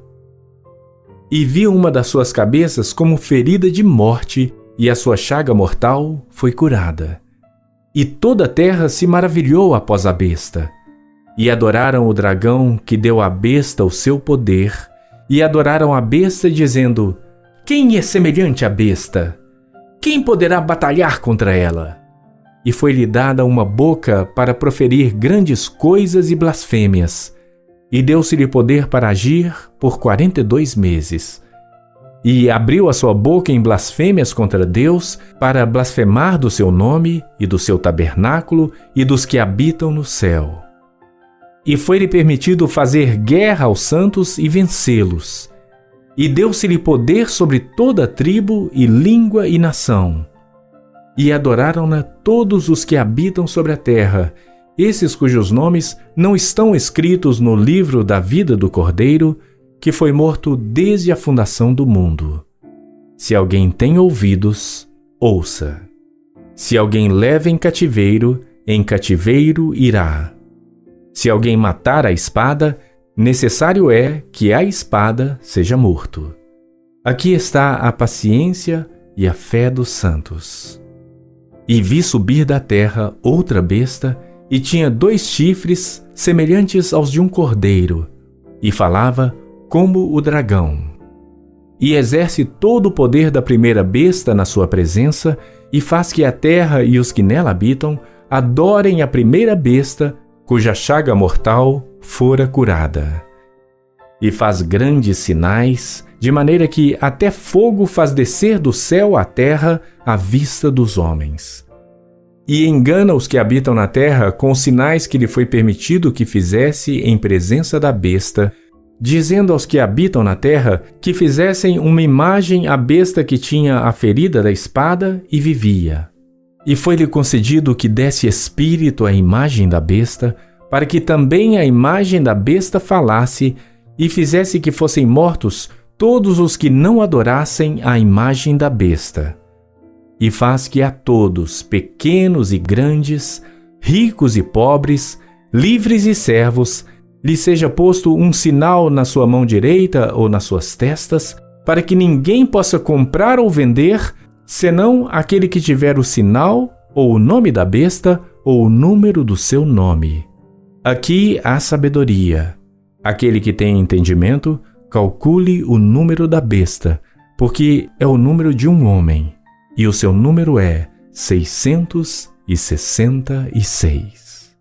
E vi uma das suas cabeças como ferida de morte, e a sua chaga mortal foi curada. E toda a terra se maravilhou após a besta. E adoraram o dragão que deu à besta o seu poder, e adoraram a besta, dizendo: Quem é semelhante à besta? Quem poderá batalhar contra ela? E foi-lhe dada uma boca para proferir grandes coisas e blasfêmias, e deu-se-lhe poder para agir por 42 meses. E abriu a sua boca em blasfêmias contra Deus, para blasfemar do seu nome e do seu tabernáculo e dos que habitam no céu. E foi-lhe permitido fazer guerra aos santos e vencê-los. E deu-se-lhe poder sobre toda tribo e língua e nação. E adoraram-na todos os que habitam sobre a terra, esses cujos nomes não estão escritos no livro da vida do Cordeiro, que foi morto desde a fundação do mundo. Se alguém tem ouvidos, ouça. Se alguém leva em cativeiro irá. Se alguém matar a espada, necessário é que a espada seja morto. Aqui está a paciência e a fé dos santos. E vi subir da terra outra besta, e tinha 2 chifres semelhantes aos de um cordeiro, e falava como o dragão. E exerce todo o poder da primeira besta na sua presença, e faz que a terra e os que nela habitam adorem a primeira besta, cuja chaga mortal fora curada. E faz grandes sinais, de maneira que até fogo faz descer do céu à terra à vista dos homens. E engana os que habitam na terra com os sinais que lhe foi permitido que fizesse em presença da besta, dizendo aos que habitam na terra que fizessem uma imagem à besta que tinha a ferida da espada e vivia. E foi-lhe concedido que desse espírito à imagem da besta, para que também a imagem da besta falasse e fizesse que fossem mortos todos os que não adorassem a imagem da besta. E faz que a todos, pequenos e grandes, ricos e pobres, livres e servos, lhe seja posto um sinal na sua mão direita ou nas suas testas, para que ninguém possa comprar ou vender, senão aquele que tiver o sinal, ou o nome da besta, ou o número do seu nome. Aqui há sabedoria. Aquele que tem entendimento, calcule o número da besta, porque é o número de um homem, e o seu número é 666.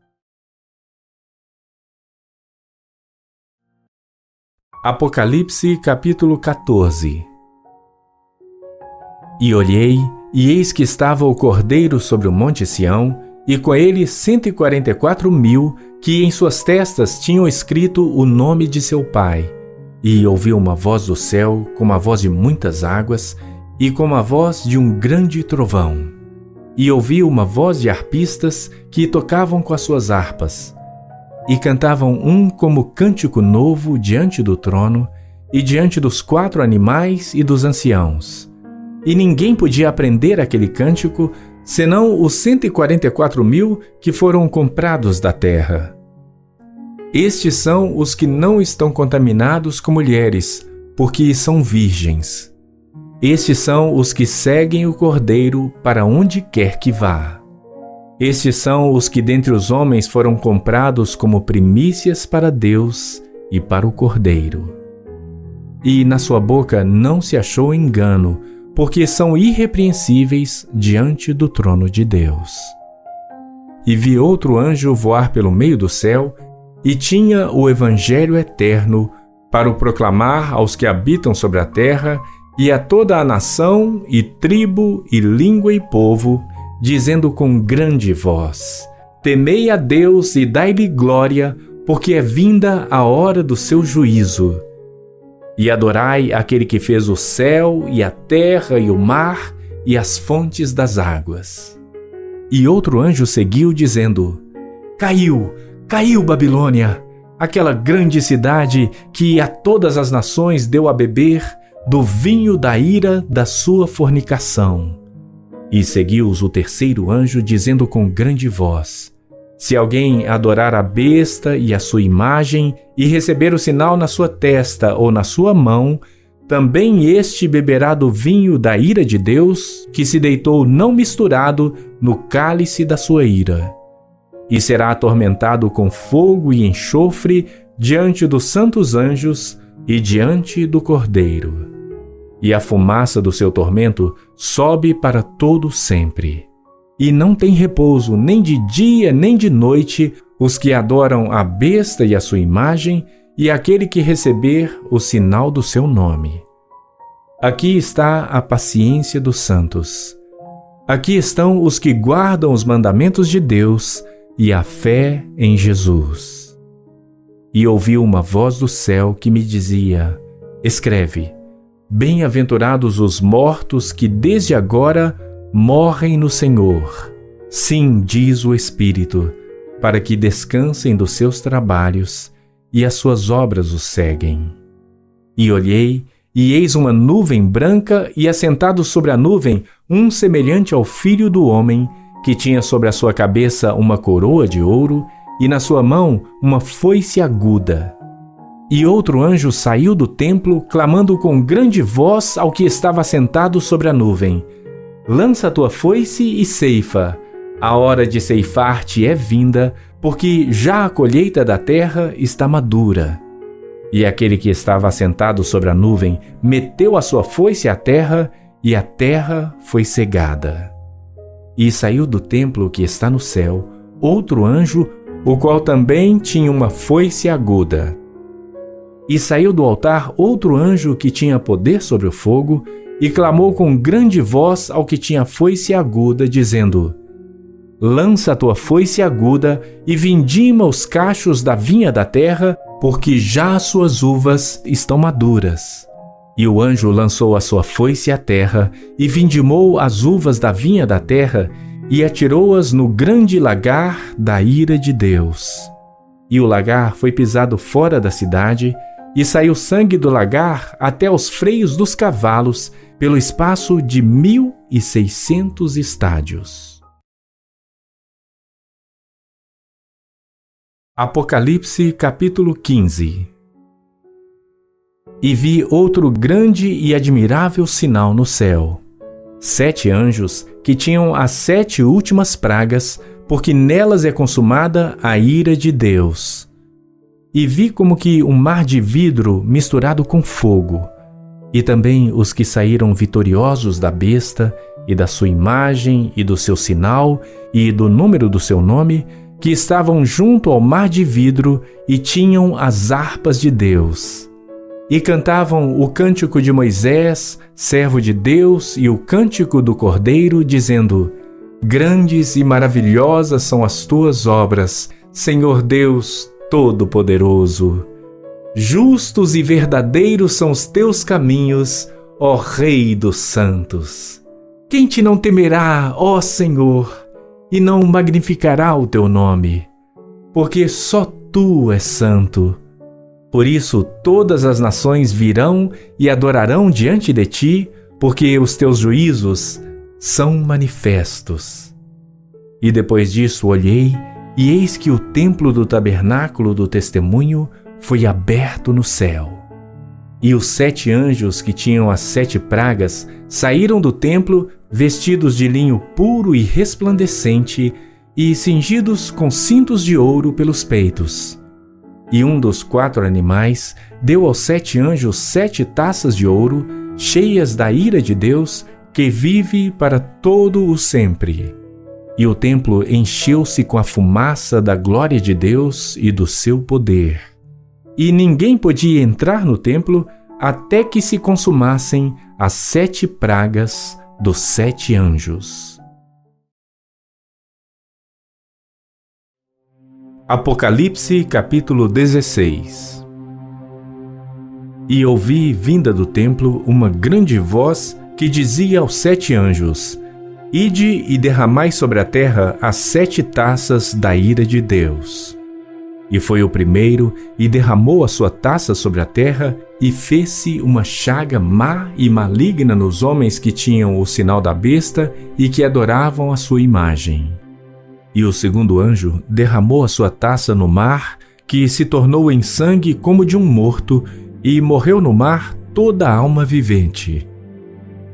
Apocalipse capítulo 14. E olhei, e eis que estava o Cordeiro sobre o monte Sião, e com ele 144.000, que em suas testas tinham escrito o nome de seu pai. E ouvi uma voz do céu, como a voz de muitas águas, e como a voz de um grande trovão. E ouvi uma voz de harpistas que tocavam com as suas harpas. E cantavam um como cântico novo diante do trono, e diante dos 4 animais e dos anciãos. E ninguém podia aprender aquele cântico, senão os 144.000 que foram comprados da terra. Estes são os que não estão contaminados com mulheres, porque são virgens. Estes são os que seguem o Cordeiro para onde quer que vá. Estes são os que dentre os homens foram comprados como primícias para Deus e para o Cordeiro. E na sua boca não se achou engano, porque são irrepreensíveis diante do trono de Deus. E vi outro anjo voar pelo meio do céu, e tinha o evangelho eterno para o proclamar aos que habitam sobre a terra e a toda a nação e tribo e língua e povo, dizendo com grande voz: Temei a Deus e dai-lhe glória, porque é vinda a hora do seu juízo. E adorai aquele que fez o céu e a terra e o mar e as fontes das águas. E outro anjo seguiu, dizendo: Caiu, caiu Babilônia, aquela grande cidade que a todas as nações deu a beber do vinho da ira da sua fornicação. E seguiu-os o terceiro anjo, dizendo com grande voz: Se alguém adorar a besta e a sua imagem, e receber o sinal na sua testa ou na sua mão, também este beberá do vinho da ira de Deus, que se deitou não misturado no cálice da sua ira. E será atormentado com fogo e enxofre diante dos santos anjos e diante do Cordeiro. E a fumaça do seu tormento sobe para todo sempre. E não tem repouso nem de dia nem de noite os que adoram a besta e a sua imagem e aquele que receber o sinal do seu nome. Aqui está a paciência dos santos. Aqui estão os que guardam os mandamentos de Deus e a fé em Jesus. E ouvi uma voz do céu que me dizia: Escreve: Bem-aventurados os mortos que desde agora morrem no Senhor. Sim, diz o Espírito, para que descansem dos seus trabalhos, e as suas obras os seguem. E olhei, e eis uma nuvem branca, e assentado sobre a nuvem, um semelhante ao Filho do Homem, que tinha sobre a sua cabeça uma coroa de ouro, e na sua mão uma foice aguda. E outro anjo saiu do templo, clamando com grande voz ao que estava sentado sobre a nuvem: Lança a tua foice e ceifa. A hora de ceifar-te é vinda, porque já a colheita da terra está madura. E aquele que estava assentado sobre a nuvem meteu a sua foice à terra, e a terra foi cegada. E saiu do templo que está no céu outro anjo, o qual também tinha uma foice aguda. E saiu do altar outro anjo que tinha poder sobre o fogo, e clamou com grande voz ao que tinha foice aguda, dizendo: Lança a tua foice aguda e vindima os cachos da vinha da terra, porque já as suas uvas estão maduras. E o anjo lançou a sua foice à terra, e vindimou as uvas da vinha da terra, e atirou-as no grande lagar da ira de Deus. E o lagar foi pisado fora da cidade, e saiu sangue do lagar até aos freios dos cavalos, pelo espaço de 1.600 estádios. Apocalipse capítulo 15. E vi outro grande e admirável sinal no céu: 7 anjos que tinham as 7 últimas pragas, porque nelas é consumada a ira de Deus. E vi como que um mar de vidro misturado com fogo, e também os que saíram vitoriosos da besta, e da sua imagem, e do seu sinal, e do número do seu nome, que estavam junto ao mar de vidro, e tinham as harpas de Deus. E cantavam o cântico de Moisés, servo de Deus, e o cântico do Cordeiro, dizendo: Grandes e maravilhosas são as tuas obras, Senhor Deus Todo-Poderoso. Justos e verdadeiros são os teus caminhos, ó Rei dos santos. Quem te não temerá, ó Senhor, e não magnificará o teu nome? Porque só tu és santo. Por isso todas as nações virão e adorarão diante de ti, porque os teus juízos são manifestos. E depois disso olhei, e eis que o templo do tabernáculo do testemunho foi aberto no céu. E os 7 anjos que tinham as 7 pragas saíram do templo, vestidos de linho puro e resplandecente, e cingidos com cintos de ouro pelos peitos. E um dos 4 animais deu aos 7 anjos 7 taças de ouro, cheias da ira de Deus, que vive para todo o sempre. E o templo encheu-se com a fumaça da glória de Deus e do seu poder. E ninguém podia entrar no templo até que se consumassem as 7 pragas dos 7 anjos. Apocalipse capítulo 16. E ouvi vinda do templo uma grande voz que dizia aos 7 anjos: Ide e derramai sobre a terra as 7 taças da ira de Deus. E foi o primeiro e derramou a sua taça sobre a terra, e fez-se uma chaga má e maligna nos homens que tinham o sinal da besta e que adoravam a sua imagem. E o segundo anjo derramou a sua taça no mar, que se tornou em sangue como de um morto, e morreu no mar toda a alma vivente.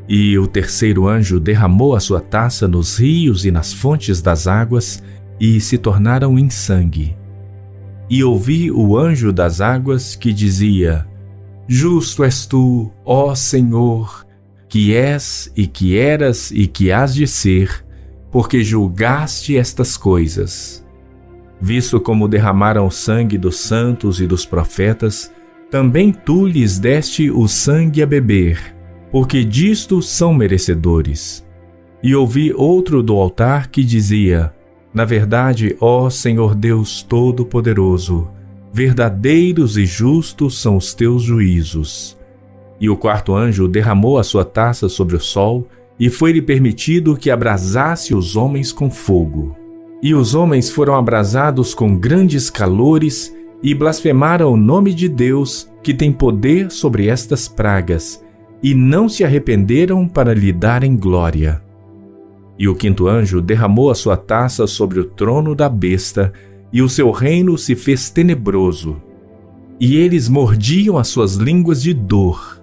E o terceiro anjo derramou a sua taça nos rios e nas fontes das águas, e se tornaram em sangue. E ouvi o anjo das águas que dizia: Justo és tu, ó Senhor, que és e que eras e que hás de ser, porque julgaste estas coisas. Visto como derramaram o sangue dos santos e dos profetas, também tu lhes deste o sangue a beber, porque disto são merecedores. E ouvi outro do altar que dizia: Na verdade, ó Senhor Deus Todo-Poderoso, verdadeiros e justos são os teus juízos. E o quarto anjo derramou a sua taça sobre o sol, e foi-lhe permitido que abrasasse os homens com fogo. E os homens foram abrasados com grandes calores, e blasfemaram o nome de Deus, que tem poder sobre estas pragas, e não se arrependeram para lhe darem glória. E o quinto anjo derramou a sua taça sobre o trono da besta, e o seu reino se fez tenebroso. E eles mordiam as suas línguas de dor.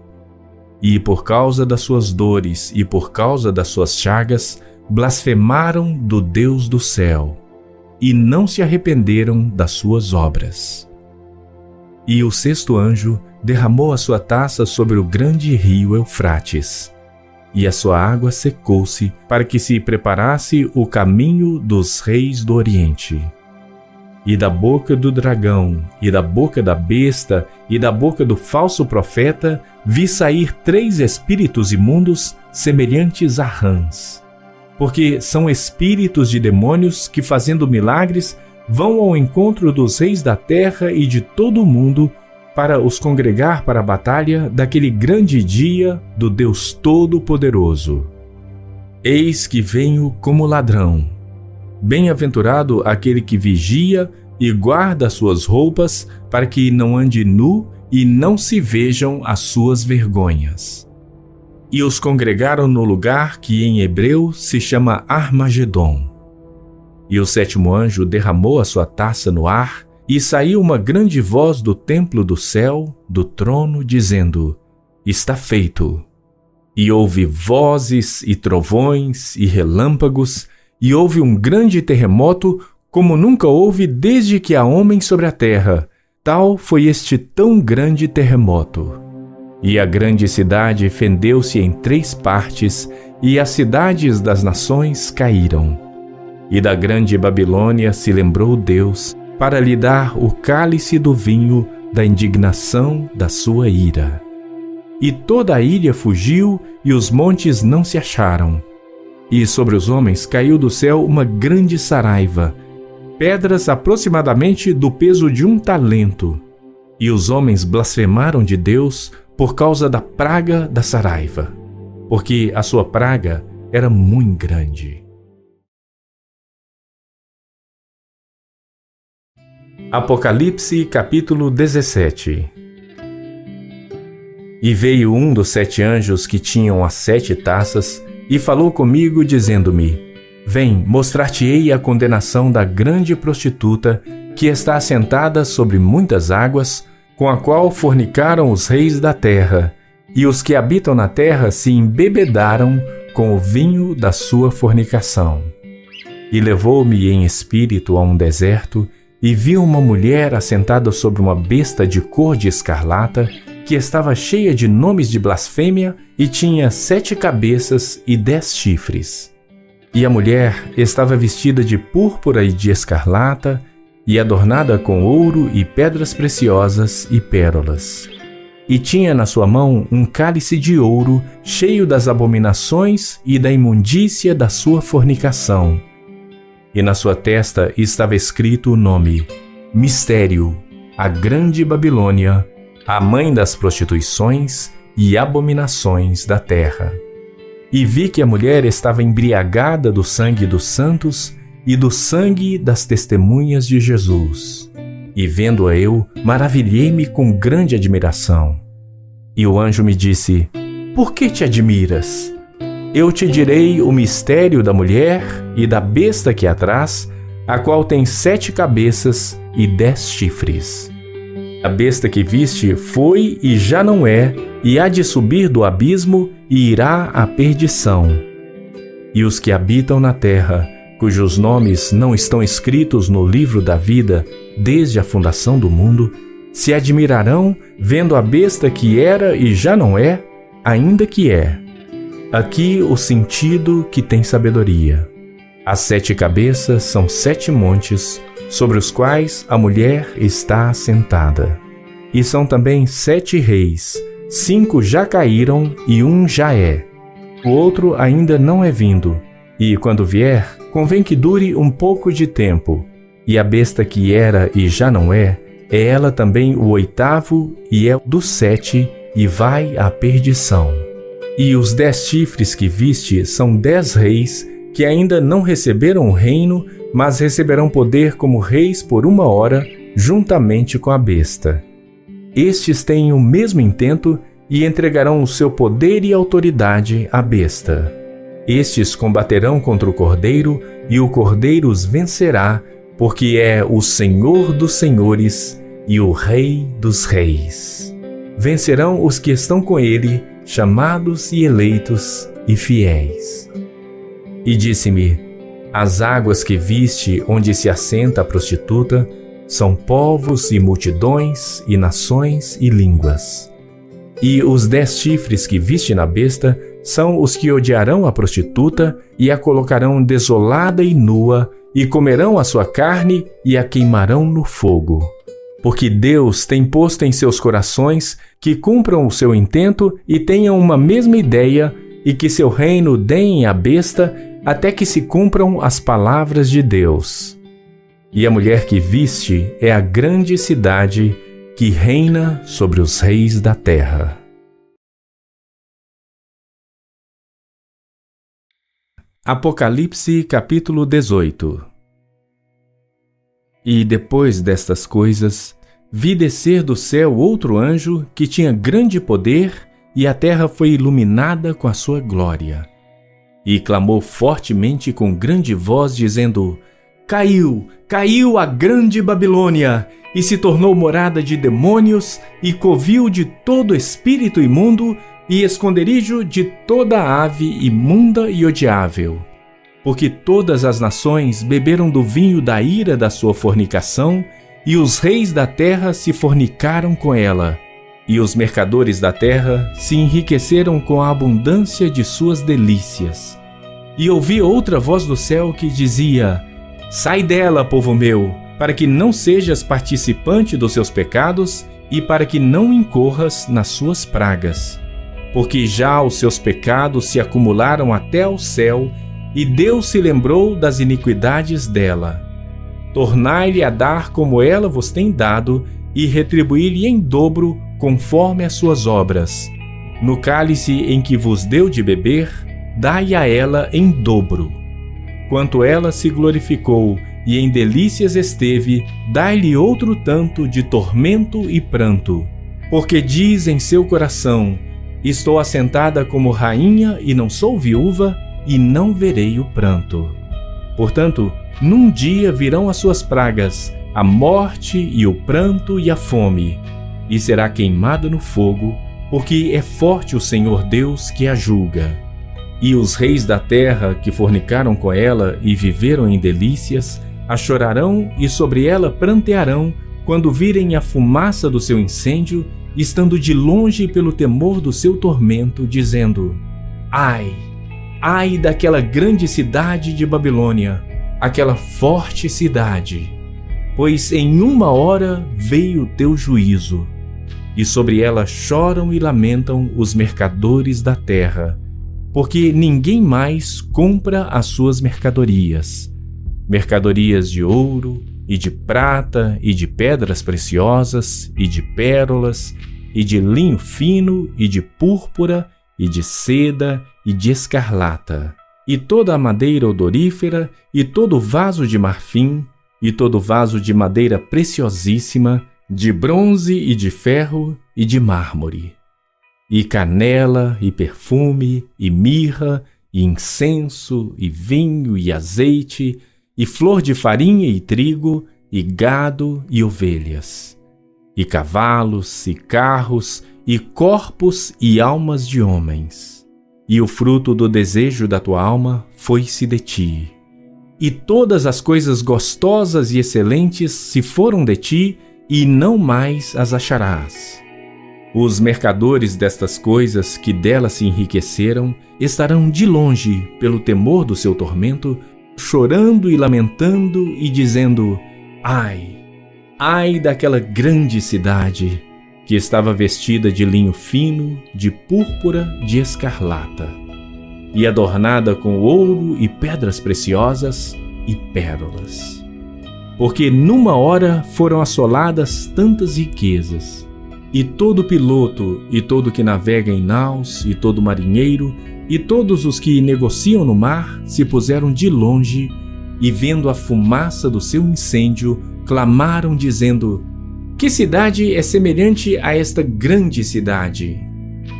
E por causa das suas dores e por causa das suas chagas, blasfemaram do Deus do céu, e não se arrependeram das suas obras. E o sexto anjo derramou a sua taça sobre o grande rio Eufrates, e a sua água secou-se para que se preparasse o caminho dos reis do Oriente. E da boca do dragão, e da boca da besta, e da boca do falso profeta, vi sair 3 espíritos imundos semelhantes a rãs. Porque são espíritos de demônios que, fazendo milagres, vão ao encontro dos reis da terra e de todo o mundo, para os congregar para a batalha daquele grande dia do Deus Todo-Poderoso. Eis que venho como ladrão. Bem-aventurado aquele que vigia e guarda as suas roupas, para que não ande nu e não se vejam as suas vergonhas. E os congregaram no lugar que em hebreu se chama Armagedon. E o sétimo anjo derramou a sua taça no ar, e saiu uma grande voz do templo do céu, do trono, dizendo: Está feito. E houve vozes e trovões e relâmpagos, e houve um grande terremoto, como nunca houve desde que há homem sobre a terra. Tal foi este tão grande terremoto. E a grande cidade fendeu-se em 3 partes, e as cidades das nações caíram. E da grande Babilônia se lembrou Deus, para lhe dar o cálice do vinho da indignação da sua ira. E toda a ilha fugiu, e os montes não se acharam. E sobre os homens caiu do céu uma grande saraiva, pedras aproximadamente do peso de 1 talento. E os homens blasfemaram de Deus por causa da praga da saraiva, porque a sua praga era muito grande. Apocalipse capítulo 17. E veio um dos 7 anjos que tinham as 7 taças, e falou comigo, dizendo-me: Vem, mostrar-te-ei a condenação da grande prostituta, que está assentada sobre muitas águas, com a qual fornicaram os reis da terra, e os que habitam na terra se embebedaram com o vinho da sua fornicação. E levou-me em espírito a um deserto, e vi uma mulher assentada sobre uma besta de cor de escarlata, que estava cheia de nomes de blasfêmia e tinha 7 cabeças e 10 chifres. E a mulher estava vestida de púrpura e de escarlata, e adornada com ouro e pedras preciosas e pérolas. E tinha na sua mão um cálice de ouro, cheio das abominações e da imundícia da sua fornicação. E na sua testa estava escrito o nome: Mistério, a Grande Babilônia, a mãe das prostituições e abominações da terra. E vi que a mulher estava embriagada do sangue dos santos e do sangue das testemunhas de Jesus. E vendo-a eu, maravilhei-me com grande admiração. E o anjo me disse: Por que te admiras? Eu te direi o mistério da mulher e da besta que a traz, a qual tem 7 cabeças e 10 chifres. A besta que viste foi e já não é, e há de subir do abismo e irá à perdição. E os que habitam na terra, cujos nomes não estão escritos no livro da vida desde a fundação do mundo, se admirarão vendo a besta que era e já não é, ainda que é. Aqui o sentido que tem sabedoria. As 7 cabeças são 7 montes, sobre os quais a mulher está assentada. E são também 7 reis, 5 já caíram e 1 já é. O outro ainda não é vindo, e quando vier, convém que dure um pouco de tempo. E a besta que era e já não é ela também o 8º e é dos 7 e vai à perdição. E os 10 chifres que viste são 10 reis que ainda não receberam o reino, mas receberão poder como reis por 1 hora, juntamente com a besta. Estes têm o mesmo intento e entregarão o seu poder e autoridade à besta. Estes combaterão contra o Cordeiro, e o Cordeiro os vencerá, porque é o Senhor dos senhores e o Rei dos reis. Vencerão os que estão com ele, chamados e eleitos e fiéis. E disse-me: As águas que viste onde se assenta a prostituta são povos e multidões e nações e línguas. E os 10 chifres que viste na besta são os que odiarão a prostituta e a colocarão desolada e nua, e comerão a sua carne e a queimarão no fogo. Porque Deus tem posto em seus corações que cumpram o seu intento e tenham uma mesma ideia, e que seu reino deem à besta até que se cumpram as palavras de Deus. E a mulher que viste é a grande cidade que reina sobre os reis da terra. Apocalipse capítulo 18. E depois destas coisas, vi descer do céu outro anjo que tinha grande poder, e a terra foi iluminada com a sua glória. E clamou fortemente com grande voz, dizendo: Caiu, caiu a grande Babilônia, e se tornou morada de demônios e covil de todo espírito imundo e esconderijo de toda ave imunda e odiável. Porque todas as nações beberam do vinho da ira da sua fornicação, e os reis da terra se fornicaram com ela, e os mercadores da terra se enriqueceram com a abundância de suas delícias. E ouvi outra voz do céu que dizia: Sai dela, povo meu, para que não sejas participante dos seus pecados e para que não incorras nas suas pragas. Porque já os seus pecados se acumularam até ao céu, e Deus se lembrou das iniquidades dela. Tornai-lhe a dar como ela vos tem dado, e retribuí-lhe em dobro conforme as suas obras. No cálice em que vos deu de beber, dai a ela em dobro. Quanto ela se glorificou e em delícias esteve, dai-lhe outro tanto de tormento e pranto. Porque diz em seu coração: Estou assentada como rainha e não sou viúva, e não verei o pranto. Portanto, num dia virão as suas pragas, a morte e o pranto e a fome, e será queimada no fogo, porque é forte o Senhor Deus que a julga. E os reis da terra que fornicaram com ela e viveram em delícias, a chorarão e sobre ela prantearão quando virem a fumaça do seu incêndio, estando de longe pelo temor do seu tormento, dizendo: Ai, ai daquela grande cidade de Babilônia, aquela forte cidade, pois em uma hora veio o teu juízo, e sobre ela choram e lamentam os mercadores da terra, porque ninguém mais compra as suas mercadorias, mercadorias de ouro, e de prata, e de pedras preciosas, e de pérolas, e de linho fino, e de púrpura, e de seda, e de escarlata, e toda a madeira odorífera, e todo vaso de marfim, e todo vaso de madeira preciosíssima, de bronze e de ferro, e de mármore, e canela, e perfume, e mirra, e incenso, e vinho, e azeite, e flor de farinha e trigo, e gado e ovelhas, e cavalos, e carros, e corpos e almas de homens. E o fruto do desejo da tua alma foi-se de ti. E todas as coisas gostosas e excelentes se foram de ti, e não mais as acharás. Os mercadores destas coisas que dela se enriqueceram estarão de longe, pelo temor do seu tormento, chorando e lamentando e dizendo: Ai, ai daquela grande cidade, que estava vestida de linho fino, de púrpura, de escarlata, e adornada com ouro e pedras preciosas e pérolas. Porque numa hora foram assoladas tantas riquezas, e todo piloto, e todo que navega em naus, e todo marinheiro, e todos os que negociam no mar se puseram de longe, e vendo a fumaça do seu incêndio, clamaram dizendo: Que cidade é semelhante a esta grande cidade?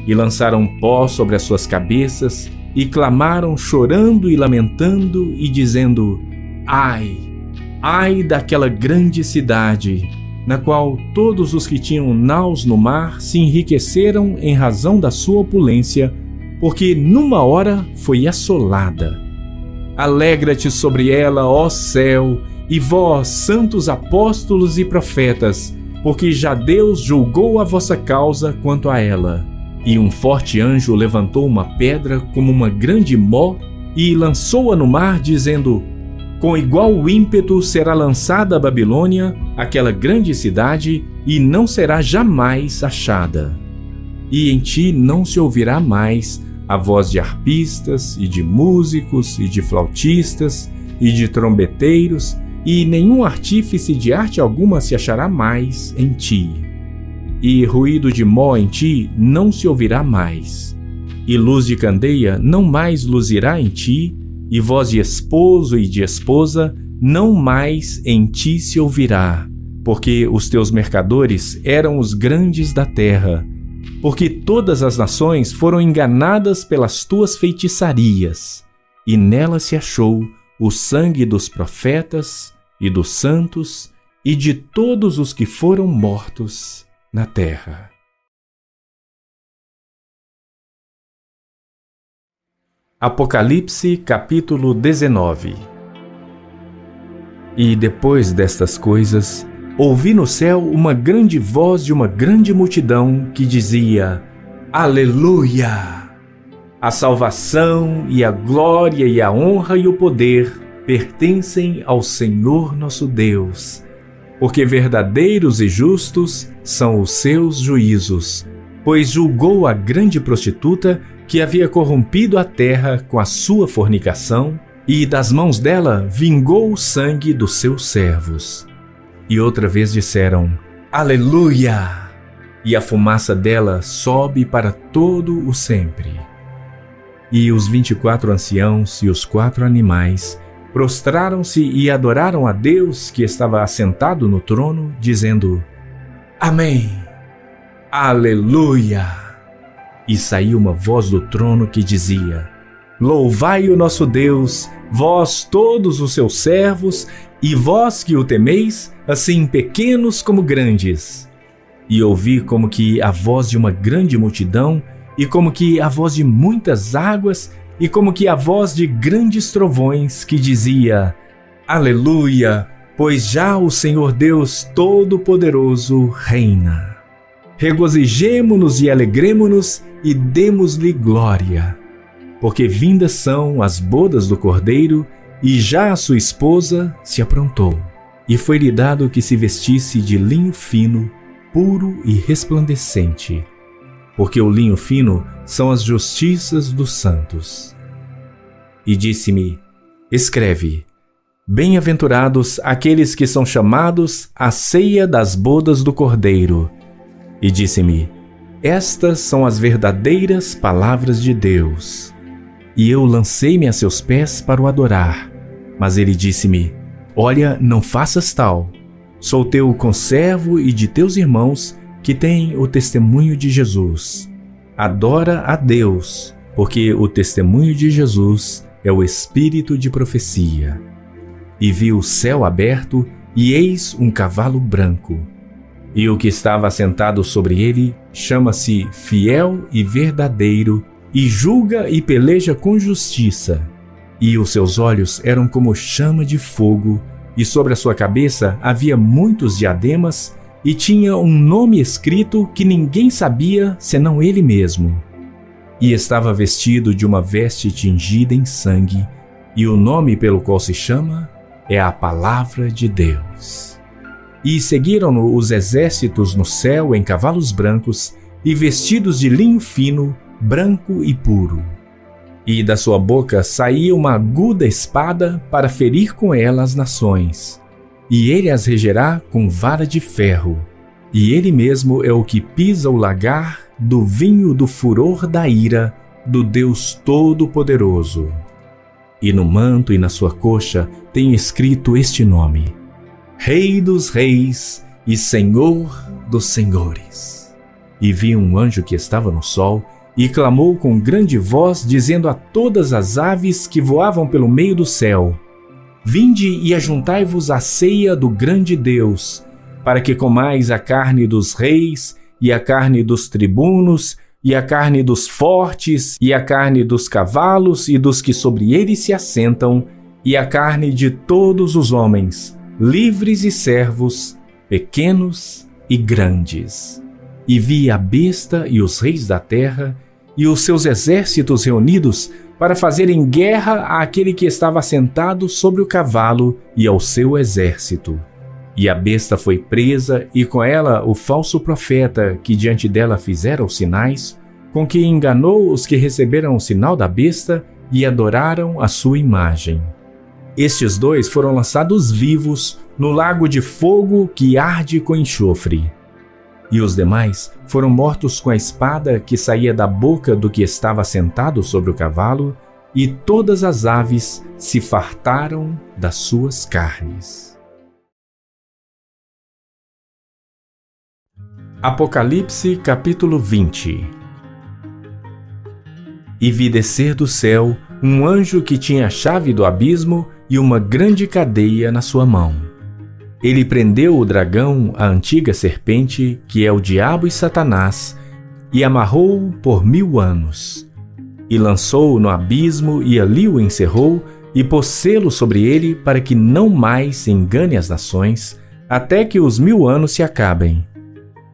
E lançaram pó sobre as suas cabeças, e clamaram chorando e lamentando, e dizendo: Ai, ai daquela grande cidade, na qual todos os que tinham naus no mar se enriqueceram em razão da sua opulência, porque numa hora foi assolada. Alegra-te sobre ela, ó céu, e vós, santos apóstolos e profetas, porque já Deus julgou a vossa causa quanto a ela. E um forte anjo levantou uma pedra como uma grande mó e lançou-a no mar, dizendo: Com igual ímpeto será lançada a Babilônia, aquela grande cidade, e não será jamais achada. E em ti não se ouvirá mais a voz de arpistas, e de músicos, e de flautistas, e de trombeteiros, e nenhum artífice de arte alguma se achará mais em ti. E ruído de mó em ti não se ouvirá mais, e luz de candeia não mais luzirá em ti, e voz de esposo e de esposa não mais em ti se ouvirá, porque os teus mercadores eram os grandes da terra, porque todas as nações foram enganadas pelas tuas feitiçarias, e nela se achou o sangue dos profetas e dos santos e de todos os que foram mortos na terra. Apocalipse capítulo 19. E depois destas coisas, ouvi no céu uma grande voz de uma grande multidão que dizia: Aleluia! A salvação e a glória e a honra e o poder pertencem ao Senhor nosso Deus, porque verdadeiros e justos são os seus juízos, pois julgou a grande prostituta que havia corrompido a terra com a sua fornicação, e das mãos dela vingou o sangue dos seus servos. E outra vez disseram: Aleluia! E a fumaça dela sobe para todo o sempre. E os 24 anciãos e os 4 animais prostraram-se e adoraram a Deus que estava assentado no trono, dizendo: Amém! Aleluia! E saiu uma voz do trono que dizia: Louvai o nosso Deus, vós todos os seus servos, e vós que o temeis, assim pequenos como grandes. E ouvi como que a voz de uma grande multidão, e como que a voz de muitas águas, e como que a voz de grandes trovões que dizia: Aleluia, pois já o Senhor Deus Todo-Poderoso reina. Regozijemo-nos e alegremo-nos e demos-lhe glória, porque vindas são as bodas do Cordeiro, e já a sua esposa se aprontou, e foi-lhe dado que se vestisse de linho fino, puro e resplandecente, porque o linho fino são as justiças dos santos. E disse-me: Escreve: Bem-aventurados aqueles que são chamados à ceia das bodas do Cordeiro. E disse-me: Estas são as verdadeiras palavras de Deus. E eu lancei-me a seus pés para o adorar. Mas ele disse-me: Olha, não faças tal. Sou teu conservo e de teus irmãos que têm o testemunho de Jesus. Adora a Deus, porque o testemunho de Jesus é o espírito de profecia. E vi o céu aberto, e eis um cavalo branco. E o que estava sentado sobre ele chama-se Fiel e Verdadeiro, e julga e peleja com justiça. E os seus olhos eram como chama de fogo, e sobre a sua cabeça havia muitos diademas, e tinha um nome escrito que ninguém sabia senão ele mesmo. E estava vestido de uma veste tingida em sangue, e o nome pelo qual se chama é a Palavra de Deus. E seguiram-no os exércitos no céu em cavalos brancos, e vestidos de linho fino, branco e puro. E da sua boca saía uma aguda espada para ferir com ela as nações. E ele as regerá com vara de ferro. E ele mesmo é o que pisa o lagar do vinho do furor da ira do Deus Todo-Poderoso. E no manto e na sua coxa tem escrito este nome: Rei dos Reis e Senhor dos Senhores. E vi um anjo que estava no sol, e clamou com grande voz, dizendo a todas as aves que voavam pelo meio do céu: Vinde e ajuntai-vos à ceia do grande Deus, para que comais a carne dos reis, e a carne dos tribunos, e a carne dos fortes, e a carne dos cavalos e dos que sobre eles se assentam, e a carne de todos os homens, livres e servos, pequenos e grandes. E vi a besta e os reis da terra, e os seus exércitos reunidos para fazerem guerra àquele que estava sentado sobre o cavalo e ao seu exército. E a besta foi presa, e com ela o falso profeta que diante dela fizera os sinais, com que enganou os que receberam o sinal da besta e adoraram a sua imagem. Estes dois foram lançados vivos no lago de fogo que arde com enxofre. E os demais foram mortos com a espada que saía da boca do que estava sentado sobre o cavalo, e todas as aves se fartaram das suas carnes. Apocalipse capítulo 20. E vi descer do céu um anjo que tinha a chave do abismo e uma grande cadeia na sua mão. Ele prendeu o dragão, a antiga serpente, que é o diabo e Satanás, e amarrou-o por 1000 anos. E lançou-o no abismo, e ali o encerrou, e pôs selo sobre ele, para que não mais engane as nações, até que os 1000 anos se acabem.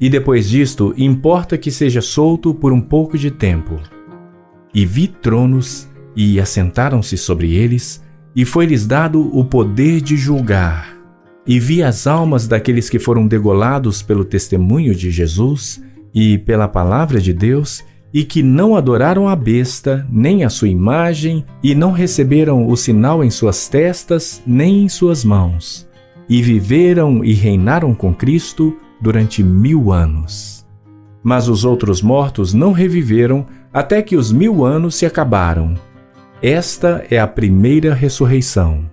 E depois disto, importa que seja solto por um pouco de tempo. E vi tronos, e assentaram-se sobre eles, e foi-lhes dado o poder de julgar. E vi as almas daqueles que foram degolados pelo testemunho de Jesus e pela palavra de Deus, e que não adoraram a besta, nem a sua imagem, e não receberam o sinal em suas testas, nem em suas mãos. E viveram e reinaram com Cristo durante 1000 anos. Mas os outros mortos não reviveram até que os 1000 anos se acabaram. Esta é a primeira ressurreição.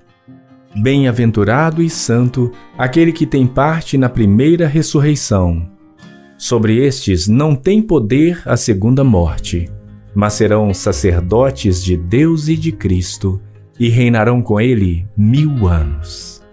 Bem-aventurado e santo aquele que tem parte na primeira ressurreição. Sobre estes não tem poder a segunda morte, mas serão sacerdotes de Deus e de Cristo, e reinarão com ele 1000 anos.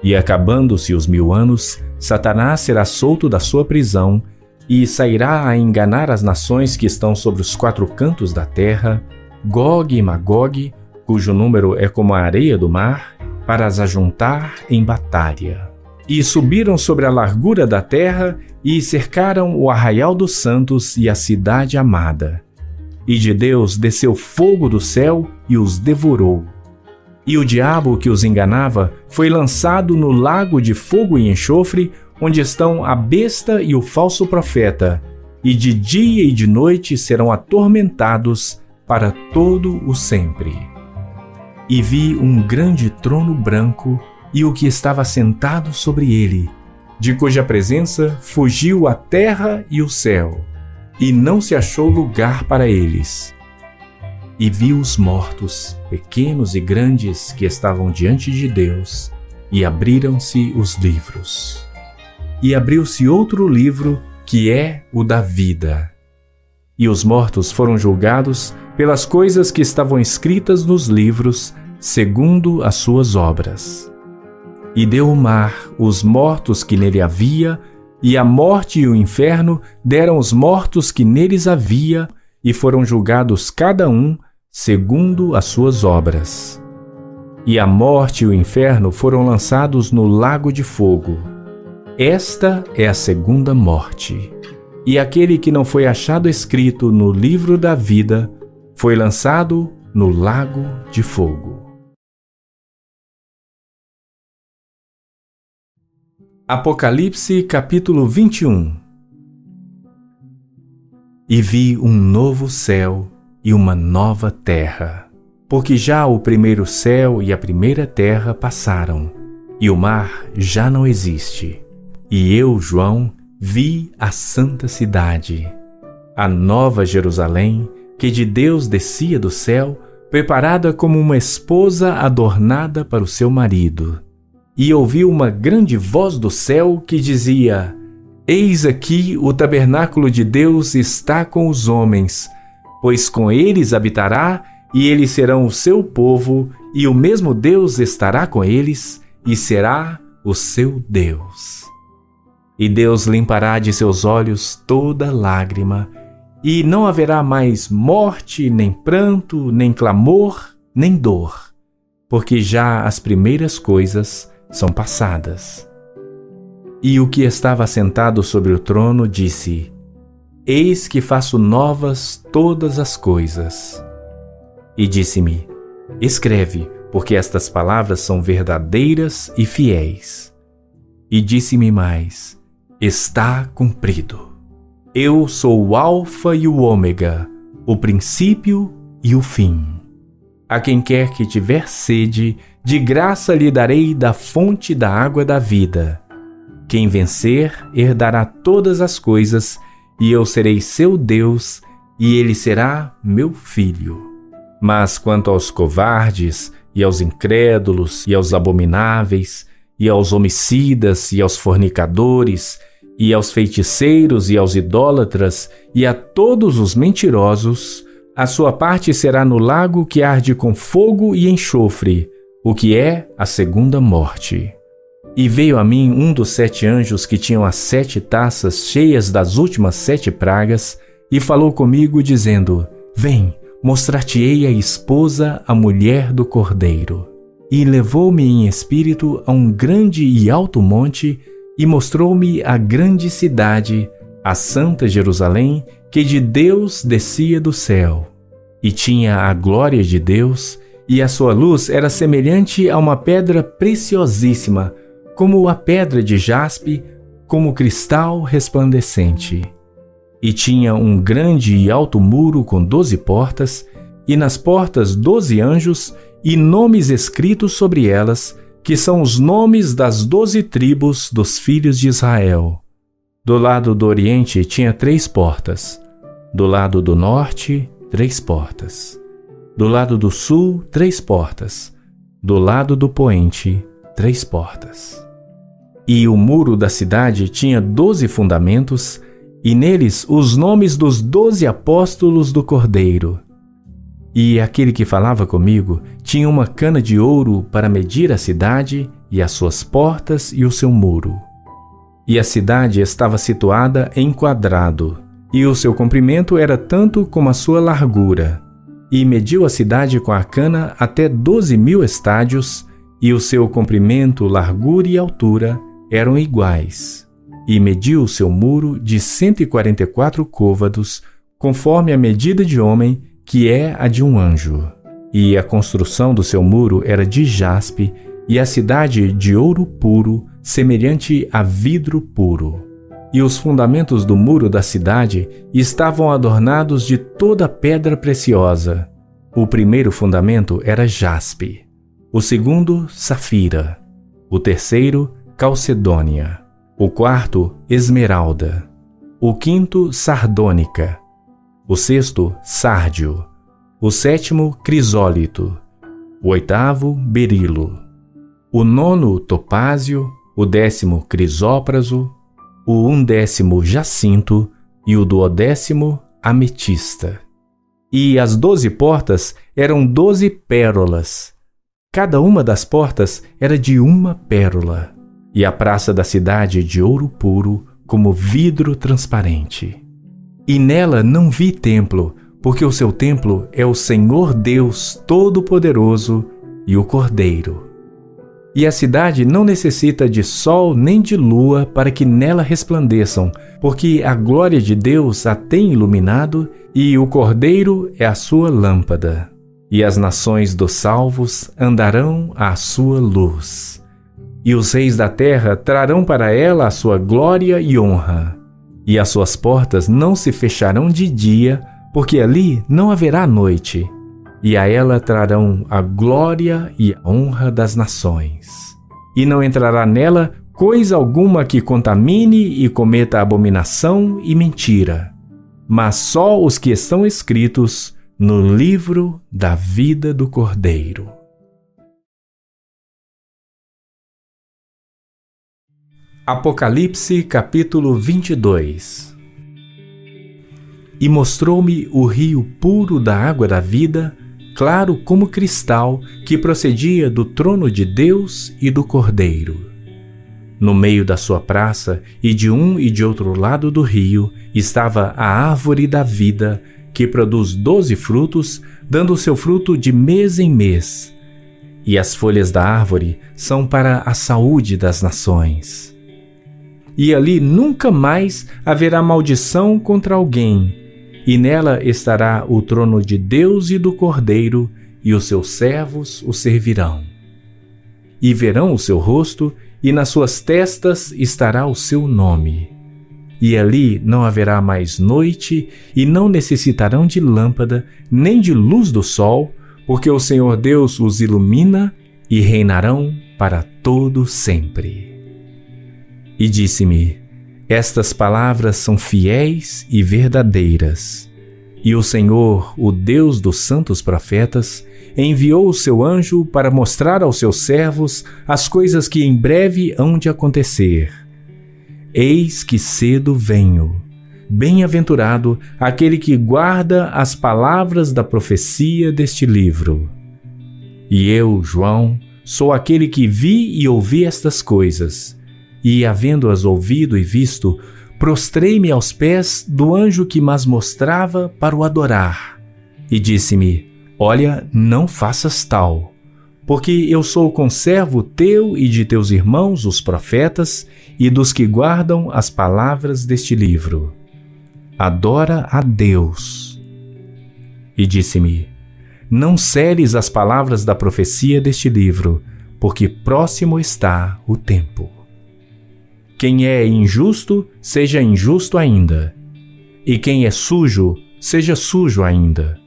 E acabando-se os 1000 anos, Satanás será solto da sua prisão, e sairá a enganar as nações que estão sobre os 4 cantos da terra, Gog e Magog, cujo número é como a areia do mar, para as ajuntar em batalha. E subiram sobre a largura da terra e cercaram o arraial dos santos e a cidade amada. E de Deus desceu fogo do céu e os devorou. E o diabo que os enganava foi lançado no lago de fogo e enxofre, onde estão a besta e o falso profeta, e de dia e de noite serão atormentados para todo o sempre. E vi um grande trono branco e o que estava sentado sobre ele, de cuja presença fugiu a terra e o céu, e não se achou lugar para eles. E vi os mortos, pequenos e grandes, que estavam diante de Deus, e abriram-se os livros. E abriu-se outro livro, que é o da vida. E os mortos foram julgados pelas coisas que estavam escritas nos livros, segundo as suas obras. E deu o mar os mortos que nele havia, e a morte e o inferno deram os mortos que neles havia, e foram julgados cada um segundo as suas obras. E a morte e o inferno foram lançados no lago de fogo. Esta é a segunda morte. E aquele que não foi achado escrito no livro da vida foi lançado no lago de fogo. Apocalipse capítulo 21. E vi um novo céu e uma nova terra, porque já o primeiro céu e a primeira terra passaram, e o mar já não existe. E eu, João, vi a santa cidade, a nova Jerusalém, que de Deus descia do céu, preparada como uma esposa adornada para o seu marido. E ouvi uma grande voz do céu que dizia: Eis aqui o tabernáculo de Deus está com os homens, pois com eles habitará, e eles serão o seu povo, e o mesmo Deus estará com eles, e será o seu Deus. E Deus limpará de seus olhos toda lágrima, e não haverá mais morte, nem pranto, nem clamor, nem dor, porque já as primeiras coisas são passadas. E o que estava sentado sobre o trono disse: Eis que faço novas todas as coisas. E disse-me: Escreve, porque estas palavras são verdadeiras e fiéis. E disse-me mais: Está cumprido. Eu sou o Alfa e o Ômega, o princípio e o fim. A quem quer que tiver sede, de graça lhe darei da fonte da água da vida. Quem vencer, herdará todas as coisas, e eu serei seu Deus, e ele será meu filho. Mas quanto aos covardes, e aos incrédulos, e aos abomináveis, e aos homicidas, e aos fornicadores, e aos feiticeiros, e aos idólatras, e a todos os mentirosos, a sua parte será no lago que arde com fogo e enxofre, o que é a segunda morte. E veio a mim um dos 7 anjos que tinham as 7 taças cheias das últimas 7 pragas, e falou comigo, dizendo: Vem, mostrar-te-ei a esposa, a mulher do Cordeiro. E levou-me em espírito a um grande e alto monte, e mostrou-me a grande cidade, a santa Jerusalém, que de Deus descia do céu. E tinha a glória de Deus, e a sua luz era semelhante a uma pedra preciosíssima, como a pedra de jaspe, como cristal resplandecente. E tinha um grande e alto muro com 12 portas, e nas portas 12 anjos, e nomes escritos sobre elas, que são os nomes das 12 tribos dos filhos de Israel. Do lado do oriente tinha 3 portas, do lado do norte 3 portas, do lado do sul 3 portas, do lado do poente 3 portas. E o muro da cidade tinha 12 fundamentos, e neles os nomes dos 12 apóstolos do Cordeiro. E aquele que falava comigo tinha uma cana de ouro para medir a cidade e as suas portas e o seu muro. E a cidade estava situada em quadrado, e o seu comprimento era tanto como a sua largura. E mediu a cidade com a cana até 12.000 estádios, e o seu comprimento, largura e altura eram iguais. E mediu o seu muro de 144 côvados, conforme a medida de homem, que é a de um anjo. E a construção do seu muro era de jaspe, e a cidade de ouro puro, semelhante a vidro puro. E os fundamentos do muro da cidade estavam adornados de toda pedra preciosa. O primeiro fundamento era jaspe, o segundo, safira, o terceiro, calcedônia, o quarto, esmeralda, o quinto, sardônica, o sexto, sárdio, o sétimo, crisólito, o oitavo, berilo, o nono, topázio, o 10º, crisópraso, o 11º, jacinto e o 12º, ametista. E as 12 portas eram 12 pérolas. Cada uma das portas era de uma pérola. E a praça da cidade de ouro puro, como vidro transparente. E nela não vi templo, porque o seu templo é o Senhor Deus Todo-Poderoso e o Cordeiro. E a cidade não necessita de sol nem de lua para que nela resplandeçam, porque a glória de Deus a tem iluminado e o Cordeiro é a sua lâmpada. E as nações dos salvos andarão à sua luz. E os reis da terra trarão para ela a sua glória e honra. E as suas portas não se fecharão de dia, porque ali não haverá noite. E a ela trarão a glória e a honra das nações. E não entrará nela coisa alguma que contamine e cometa abominação e mentira, mas só os que estão escritos no livro da vida do Cordeiro. Apocalipse capítulo 22. E mostrou-me o rio puro da água da vida, claro como cristal, que procedia do trono de Deus e do Cordeiro. No meio da sua praça, e de um e de outro lado do rio, estava a árvore da vida, que produz 12 frutos, dando o seu fruto de mês em mês. E as folhas da árvore são para a saúde das nações. E ali nunca mais haverá maldição contra alguém, e nela estará o trono de Deus e do Cordeiro, e os seus servos o servirão. E verão o seu rosto, e nas suas testas estará o seu nome. E ali não haverá mais noite, e não necessitarão de lâmpada, nem de luz do sol, porque o Senhor Deus os ilumina, e reinarão para todo sempre. E disse-me: estas palavras são fiéis e verdadeiras. E o Senhor, o Deus dos santos profetas, enviou o seu anjo para mostrar aos seus servos as coisas que em breve hão de acontecer. Eis que cedo venho. Bem-aventurado aquele que guarda as palavras da profecia deste livro. E eu, João, sou aquele que vi e ouvi estas coisas. E, havendo-as ouvido e visto, prostrei-me aos pés do anjo que mas mostrava para o adorar. E disse-me: olha, não faças tal, porque eu sou conservo teu e de teus irmãos, os profetas, e dos que guardam as palavras deste livro. Adora a Deus. E disse-me: não seles as palavras da profecia deste livro, porque próximo está o tempo. Quem é injusto, seja injusto ainda. E quem é sujo, seja sujo ainda.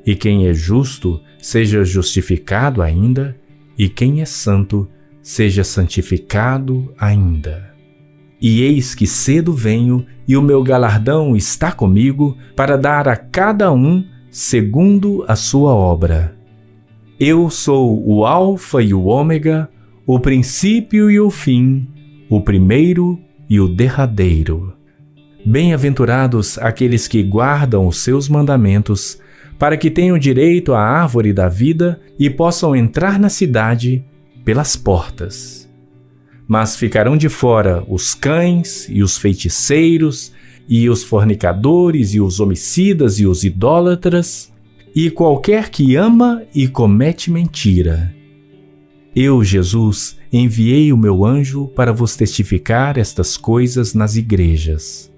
E quem é justo, seja justificado ainda. E quem é santo, seja santificado ainda. E eis que cedo venho, e o meu galardão está comigo, para dar a cada um segundo a sua obra. Eu sou o Alfa e o Ômega, o princípio e o fim, o primeiro e o derradeiro. Bem-aventurados aqueles que guardam os seus mandamentos, para que tenham direito à árvore da vida e possam entrar na cidade pelas portas. Mas ficarão de fora os cães e os feiticeiros, e os fornicadores e os homicidas e os idólatras, e qualquer que ama e comete mentira. Eu, Jesus, enviei o meu anjo para vos testificar estas coisas nas igrejas.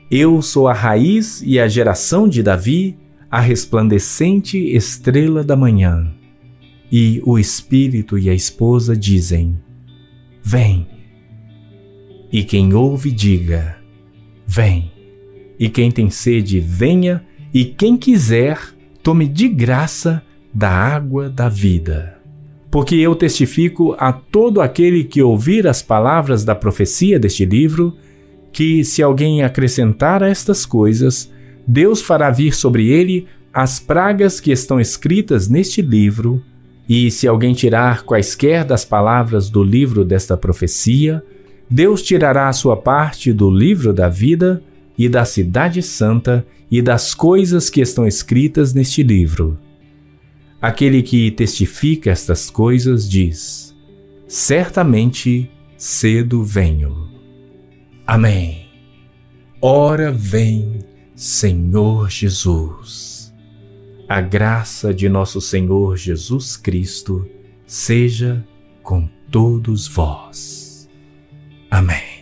Eu sou a raiz e a geração de Davi, a resplandecente estrela da manhã. E o Espírito e a esposa dizem: Vem. E quem ouve, diga: Vem. E quem tem sede, venha, e quem quiser, tome de graça da água da vida. Porque eu testifico a todo aquele que ouvir as palavras da profecia deste livro, que se alguém acrescentar a estas coisas, Deus fará vir sobre ele as pragas que estão escritas neste livro, e se alguém tirar quaisquer das palavras do livro desta profecia, Deus tirará a sua parte do livro da vida e da cidade santa e das coisas que estão escritas neste livro. Aquele que testifica estas coisas diz: Certamente cedo venho. Amém. Ora vem, Senhor Jesus. A graça de nosso Senhor Jesus Cristo seja com todos vós. Amém.